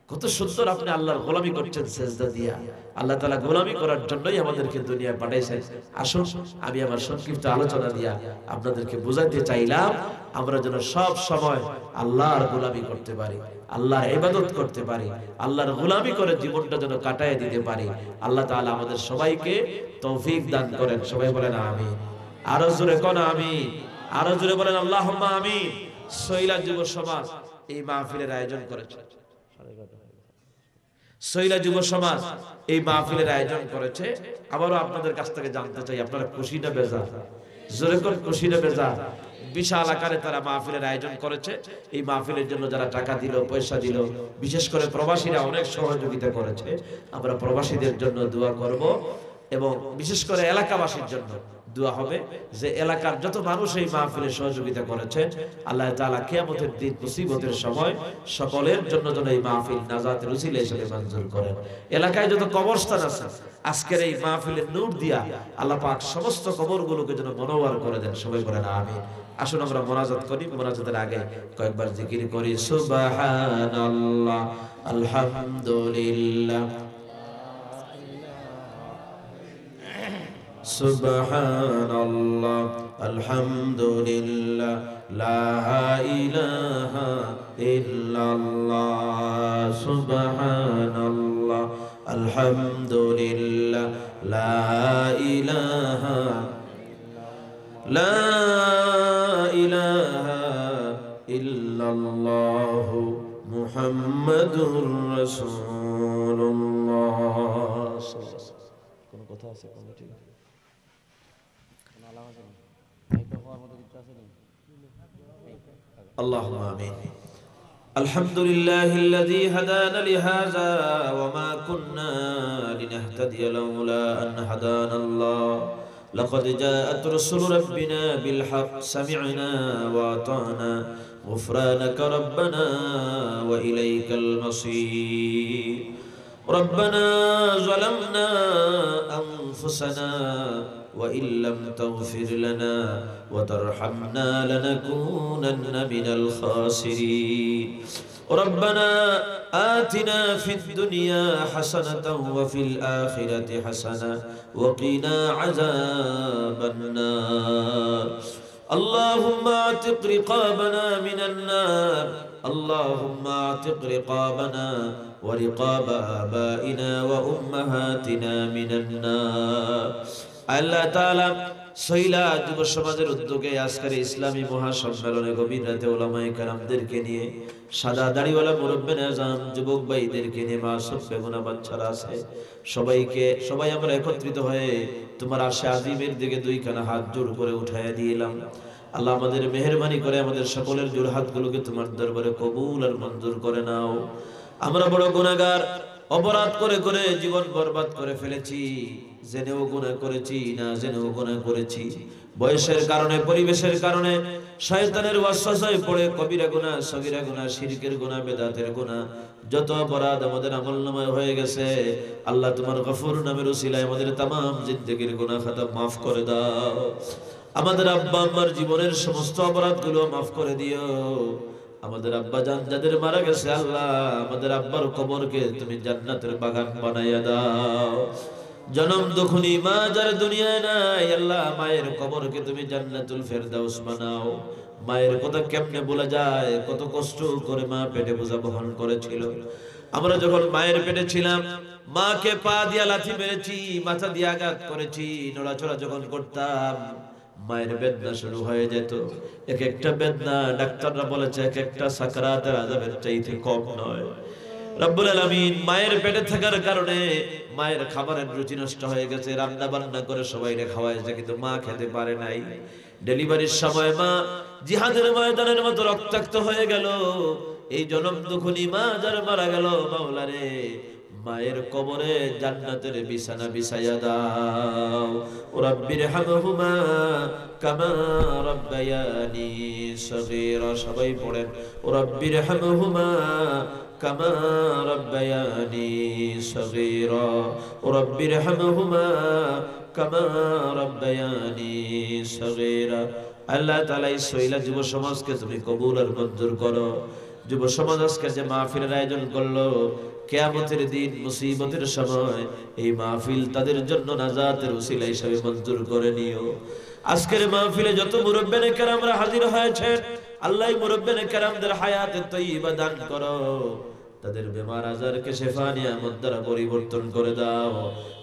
কত সুন্দর আপনি আল্লাহর গোলামি করছেন সিজদা দিয়া। আল্লাহ তাআলা গোলামি করার জন্যই আমাদেরকে দুনিয়ায় পাঠাইছেন। আসুন আমি আমার সংক্ষিপ্ত আলোচনা দিয়া আপনাদেরকে বোঝাতে চাইলাম, আমরা যেন সব সময় আল্লাহর গোলামি করতে পারি, আল্লাহর ইবাদত করতে পারি, আল্লাহর গোলামি করে জীবনটা যেন কাটায় দিতে পারি। আল্লাহ তাআলা আমাদের সবাইকে তৌফিক দান করেন। সবাই বলেন আমিন। আরো জোরে কোন আমিন, আরো জোরে বলেন আল্লাহুম্মা আমিন। সৈলা যুব সমাজ এই মাহফিলের আয়োজন করেছে, সৈলা যুব সমাজ এই মাহফিলের আয়োজন করেছে। আবারও আপনাদের কাছ থেকে জানতে চাই, আপনারা খুশি না বেজার? জোরে করে খুশি না বেজার? বিশাল আকারে তারা মাহফিলের আয়োজন করেছে। এই মাহফিলের জন্য যারা টাকা দিল, পয়সা দিল, বিশেষ করে প্রবাসীরা অনেক সহযোগিতা করেছে। আমরা প্রবাসীদের জন্য দোয়া করব এবং বিশেষ করে এলাকাবাসীর জন্য দোয়া হবে, যে এলাকার যত মানুষ এই মাহফিলে সহযোগিতা করেছেন, আল্লাহ তাআলা কিয়ামতের দিন মুসিবতের সময় সকলের জন্য যেন এই মাহফিল নাজাতের উসিলা হিসেবে মঞ্জুর করেন। এলাকায় যত কবরস্থান আছে, আজকের এই মাহফিলের নূর দিয়া আল্লাহ পাক সমস্ত কবরগুলোকে যেন মনোয়ার করে দেন। সবাই বলেন আমিন। আসুন আমরা মোনাজাত করি। মোনাজাতের আগে কয়েকবার জিকির করি, সুবহানাল্লাহ, আলহামদুলিল্লাহ, সুবহানাল্লাহ, আলহামদুলিল্লাহ, লা ইলাহা ইল্লাল্লাহ, সুবহানাল্লাহ, আলহামদুলিল্লাহ, লা ইলাহা ইল্লাল্লাহ, মুহাম্মাদুর রাসূলুল্লাহ। কোন কথা আছে? কোন ঠিক اللهم آمين. الحمد لله الذي هدانا لهذا وما كنا لنهتدي لولا أن هدانا الله لقد جاءت رسل ربنا بالحق سمعنا وأطعنا غفرانك ربنا وإليك المصير. ربنا ظلمنا أنفسنا وإن لم تغفر لنا وترحمنا لنكونن من الخاسرين. ربنا آتنا في الدنيا حسنة وفي الآخرة حسنة وقنا عذاب النار. اللهم اعتق رقابنا من النار، اللهم اعتق رقابنا ورقاب آبائنا وأمهاتنا من النار. আল্লাহ তাআলা সৈলা যুব সমাজের উদ্যোগে আজকের ইসলামী মহাসম্মেলনে গভীর রাতে ওলামায়ে কেরামদেরকে নিয়ে, সাদা দাড়িওয়ালা মুরব্বিয়ে আযম যুবক ভাইদেরকে নিয়ে, মাসুম বেগুনা বাচ্চারা আছে, সবাই আমরা একত্রিত হয়ে তোমার আরশে আজিমের দিকে দুইখানা হাত জোড় করে উঠাইয়া দিলাম। আল্লাহ আমাদের মেহেরবানি করে আমাদের সকলের জোড় হাতগুলোকে তোমার দরবারে কবুল আর মঞ্জুর করে নাও। আমরা বড় গুনাহগার, অপরাধ করে করে জীবন বরবাদ করে ফেলেছি, জেনেও গুনাহ করেছি, না জেনেও গুনাহ করেছি, বয়সের কারণে, পরিবেশের কারণে, শয়তানের ওয়াসওয়াসায় পড়ে কবিরা গুনাহ, সগীরা গুনাহ, শিরকের গুনাহ, বেদাতের গুনাহ, যত অপরাধ আমাদের আমলনামায় হয়ে গেছে, আল্লাহ তোমার গফুর নামের উসিলায় আমাদের তামাম জিন্দেগির গুনাহ খাতা মাফ করে দাও। আমাদের আব্বা আম্মার জীবনের সমস্ত অপরাধগুলো মাফ করে দিও। আমাদের আব্বা জান যাদের মারা গেছে, আল্লাহ আমাদের আব্বার কবরকে তুমি জান্নাতের বাগান বানাইয়া দাও। জনম দুখনি মা যার দুনিয়ায় নাই, আল্লাহ মায়ের কবরকে তুমি জান্নাতুল ফেরদাউস বানাও। মায়ের কথা কেমনে বলা যায়, কত কষ্ট করে মা পেটে বোঝা বহন করেছিল। আমরা যখন মায়ের পেটে ছিলাম, মাকে পা দিয়া লাথি মেরেছি, মাথা দিয়ে আঘাত করেছি, নড়াচড়া যখন করতাম মায়ের বেদনা শুরু হয়ে যেত। এক একটা বেদনা ডাক্তাররা বলেছে এক একটা সাকরাতের আযাবের চাইতে কম নয়। রব্বুল আলামিন মায়ের পেটে থাকার কারণে মায়ের খাবারের রুচি নষ্ট হয়ে গেছে, রান্না বান্না করে সবাইকে খাওয়াইছে, কিন্তু মা খেতে পারে নাই। ডেলিভারির সময় মা জিহাদের ময়দানের মতো রক্তাক্ত হয়ে গেল। এই জনম দুখনি মা যার মারা গেল, মাওলা রে মায়ের কবরে জান্নাতের বিছানা বিছায়া দাও। রাব্বির হামহুমা কামা রাব্বায়ানি সগীরা। সবাই পড়েন রাব্বির হামহুমা কামা রাব্বায়ানি সগীরা, রাব্বির হামহুমা কামা রাব্বায়ানি সগীরা। আল্লাহ তাআলা এই সইলা যুব সমাজকে তুমি কবুল আর মঞ্জুর করো। যুব সমাজ আজকে যে মাহফিলের আয়োজন করলো, কিয়ামতের দিন মুসিবতের সময় এই মাহফিল তাদের জন্য নাজাতের উসিলা হিসেবে মঞ্জুর করে নিও। আজকের মাহফিলে যত মুরব্বিনে কেরামরা হাজির হয়েছেন, আল্লাহ মুরব্বিনে কেরামদের হায়াতে তয়্যিবা দান করো। তাদের বেমার আজারকে শিফা নিয়ামত দ্বারা পরিবর্তন করে দাও।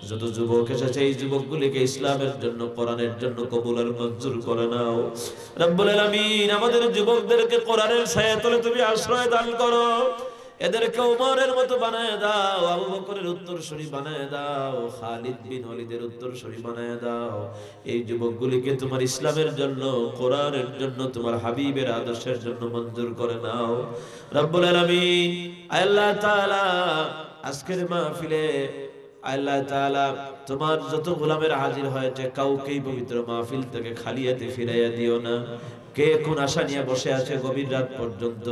যত যুবক এসেছে এই যুবকগুলিকে ইসলামের জন্য, কোরআনের জন্য কবুল আর মঞ্জুর করে নাও। রব্বুল আলামিন আমাদের যুবকদেরকে কোরআনের ছায়াতলে তুমি আশ্রয় দান করো। এদেরকে ওমরের মতো বানায় দাও, আবু বকরের উত্তরসূরি বানায় দাও, খালিদ বিন ওয়ালিদের উত্তরসূরি বানায় দাও। এই যুবকগুলিকে তোমার ইসলামের জন্য, কোরআনের জন্য, তোমার হাবিবের আদর্শের জন্য মঞ্জুর করে নাও। রব্বুল আলামিন আল্লাহ তাআলা আজকের মাহফিলে আল্লাহ তাআলা তোমার যত গোলামের হাজির হয়েছে, কাউকেই পবিত্র মাহফিল থেকে খালি হাতে ফিরাইয়া দিও না। কে কোন আশা নিয়ে বসে আছে গভীর রাত পর্যন্ত,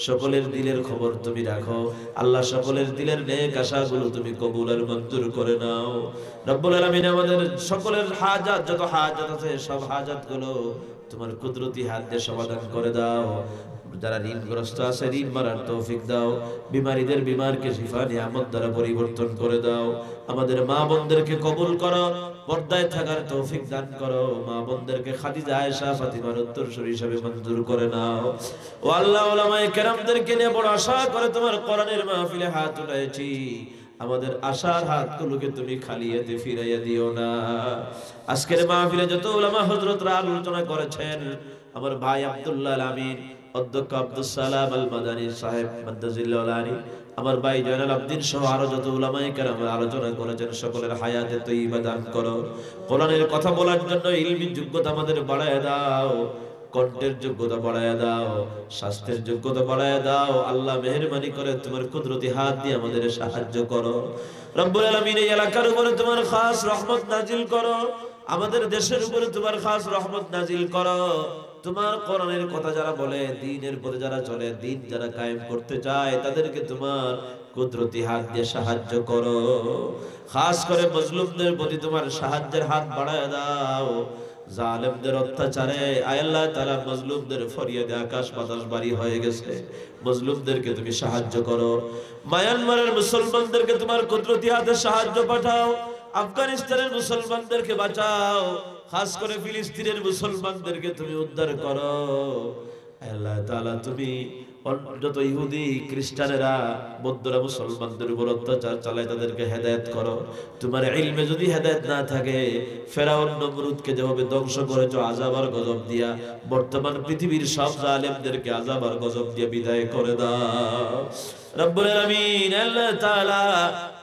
সকলের দিলের খবর তুমি রাখো। আল্লাহ সকলের দিলের নেক আশাগুলো তুমি কবুল আর মঞ্জুর করে নাও। রব্বুল আলামিন আমাদের সকলের হাজাত, যত হাজাত আছে সব হাজাতগুলো তোমার কুদরতি হাত দিয়ে সমাধান করে দাও। যারা ঋণগ্রস্ত আছে ঋণ মারার তৌফিক দাও। বিমারীদের বিমারকে শিফা নিয়ামত দ্বারা পরিবর্তন করে দাও। আমাদের মা বোনদেরকে কবুল করো, পর্দায় থাকার তৌফিক দান করো। মা বোনদেরকে খাদিজা, আয়েশা, ফাতিমার উত্তরসূরি হিসেবে মঞ্জুর করে নাও। ও আল্লাহ, উলামায়ে কেরামদেরকে নিয়ে বড় আশা করে তোমার কোরআনের মাহফিলে হাত উঠাইছি। আমাদের আশার হাতগুলোকে তুমি খালি হাতে ফিরাইয়া দিও না। আজকের মাহফিলে যত উলামা হযরতরা আলোচনা করেছেন, আমার ভাই আব্দুল্লাহ আল আমিন, অধ্যক্ষ আব্দুস সালাম আল মাদানী সাহেব মাদ্দাজিল্লাহুল আলী, আমার ভাই জয়নাল আব্দিন সহ আরো যত উলামায়ে কেরাম আলোচনা করেছেন, সকলের হায়াতে তয়্যিবা দান করো। কোরআনের কথা বলার জন্য ইলমি যোগ্যতা আমাদের বাড়ায় দাও, কণ্ঠের যোগ্যতা বাড়ায় দাও, স্বাস্থ্যের যোগ্যতা বাড়ায় দাও। আল্লাহ মেহেরবানি করে তোমার কুদরতি হাত দিয়ে আমাদের সাহায্য করো। রব্বুল আলামিন এই এলাকার উপরে তোমার খাস রহমত নাজিল করো। আমাদের দেশের উপরে তোমার খাস রহমত নাজিল করো। তোমার কোরআনের কথা যারা বলে, দ্বীনের পথে যারা চলে, দ্বীন যারা কায়েম করতে চায়, তাদেরকে তোমার কুদরতি হাত দিয়ে সাহায্য করো। খাস করে মজলুমদের প্রতি তোমার সাহায্যের হাত বাড়ায় দাও। জালেমদের অত্যাচারে আয় আল্লাহ তাআলা মজলুমদের ফরিয়াদে আকাশ বাতাস বাড়ি হয়ে গেছে। মজলুমদেরকে তুমি সাহায্য করো। মায়ানমারের মুসলমানদেরকে তোমার কুদরতি হাতে সাহায্য পাঠাও। আফগানিস্তানের মুসলমানদেরকে বাঁচাও। খাস করে ফিলিস্তিনের মুসলমানদেরকে তুমি উদ্ধার করো। আল্লাহ তাআলা তুমি যত ইহুদি খ্রিস্টানেরা বৌদ্ধরা মুসলমানদের উপর অত্যাচার চালায়, তাদেরকে হেদায়েত করো। তোমার ইলমে যদি হেদায়েত না থাকে, ফেরাউন নমরুদকে যেভাবে ধ্বংস করেছো আযাব আর গজব দিয়া, বর্তমান পৃথিবীর সব জালেমদেরকে আযাব আর গজব দিয়ে বিদায় করে দাও। রব্বুল আলামিন আল্লাহ তাআলা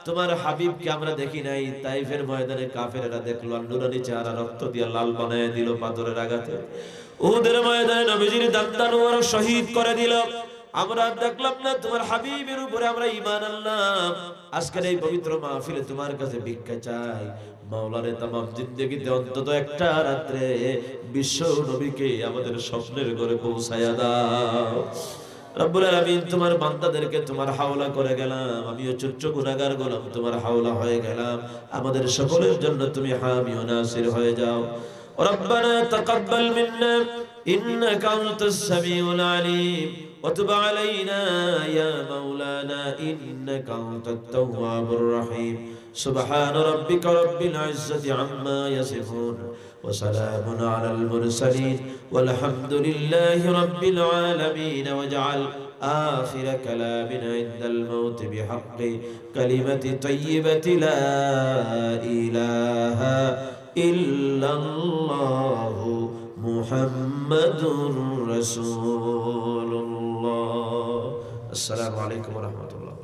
তোমার হাবিবকে আমরা দেখি নাই, তাইফের ময়দানে কাফেররা দেখলো, নুরানি চেহারা রক্ত দিয়ে লাল বানায় দিল পাথরের আঘাতে। উহুদের ময়দানে নবীজির দাঁত শহীদ করে দিল। আমরা দেখলাম না তোমার হাবিবের উপরে আমরা ঈমান আনলাম। আজকের এই পবিত্র মাহফিলে তোমার কাছে ভিক্ষা চাই। মাওলারে তামাম জিন্দেগিতে অন্তত একটা রাত্রে বিশ্ব নবীকে আমাদের স্বপ্নের ঘরে পৌঁছায়া দাও। রব্বুল আলামিন তোমার বান্দাদেরকে তোমার হাওলা করে গেলাম। আমিও ছোট্ট গুনাহগার গোলাম তোমার হাওলা হয়ে গেলাম। আমাদের সকলের জন্য তুমি হামি ও নাসির হয়ে যাও। রব্বানা তাকাব্বাল মিন্না ইন্নাকা আনতাস সামিউল আলিম ওয়া তুব আলাইনা ইয়া মাওলানা ইন্নাকা আনতাত তাওয়াবুর রহিম। সুবহান রাব্বিকা রাব্বিল ইজ্জাতি আম্মা ইয়াসিফুন ওয়া সালামুন আলাল মুরসালিন ওয়ালহামদুলিল্লাহি রাব্বিল আলামিন ওয়াজআল آخر كلامنا عند الموت بحق كلمة طيبة لا إله إلا الله محمد رسول الله. السلام عليكم ورحمة الله.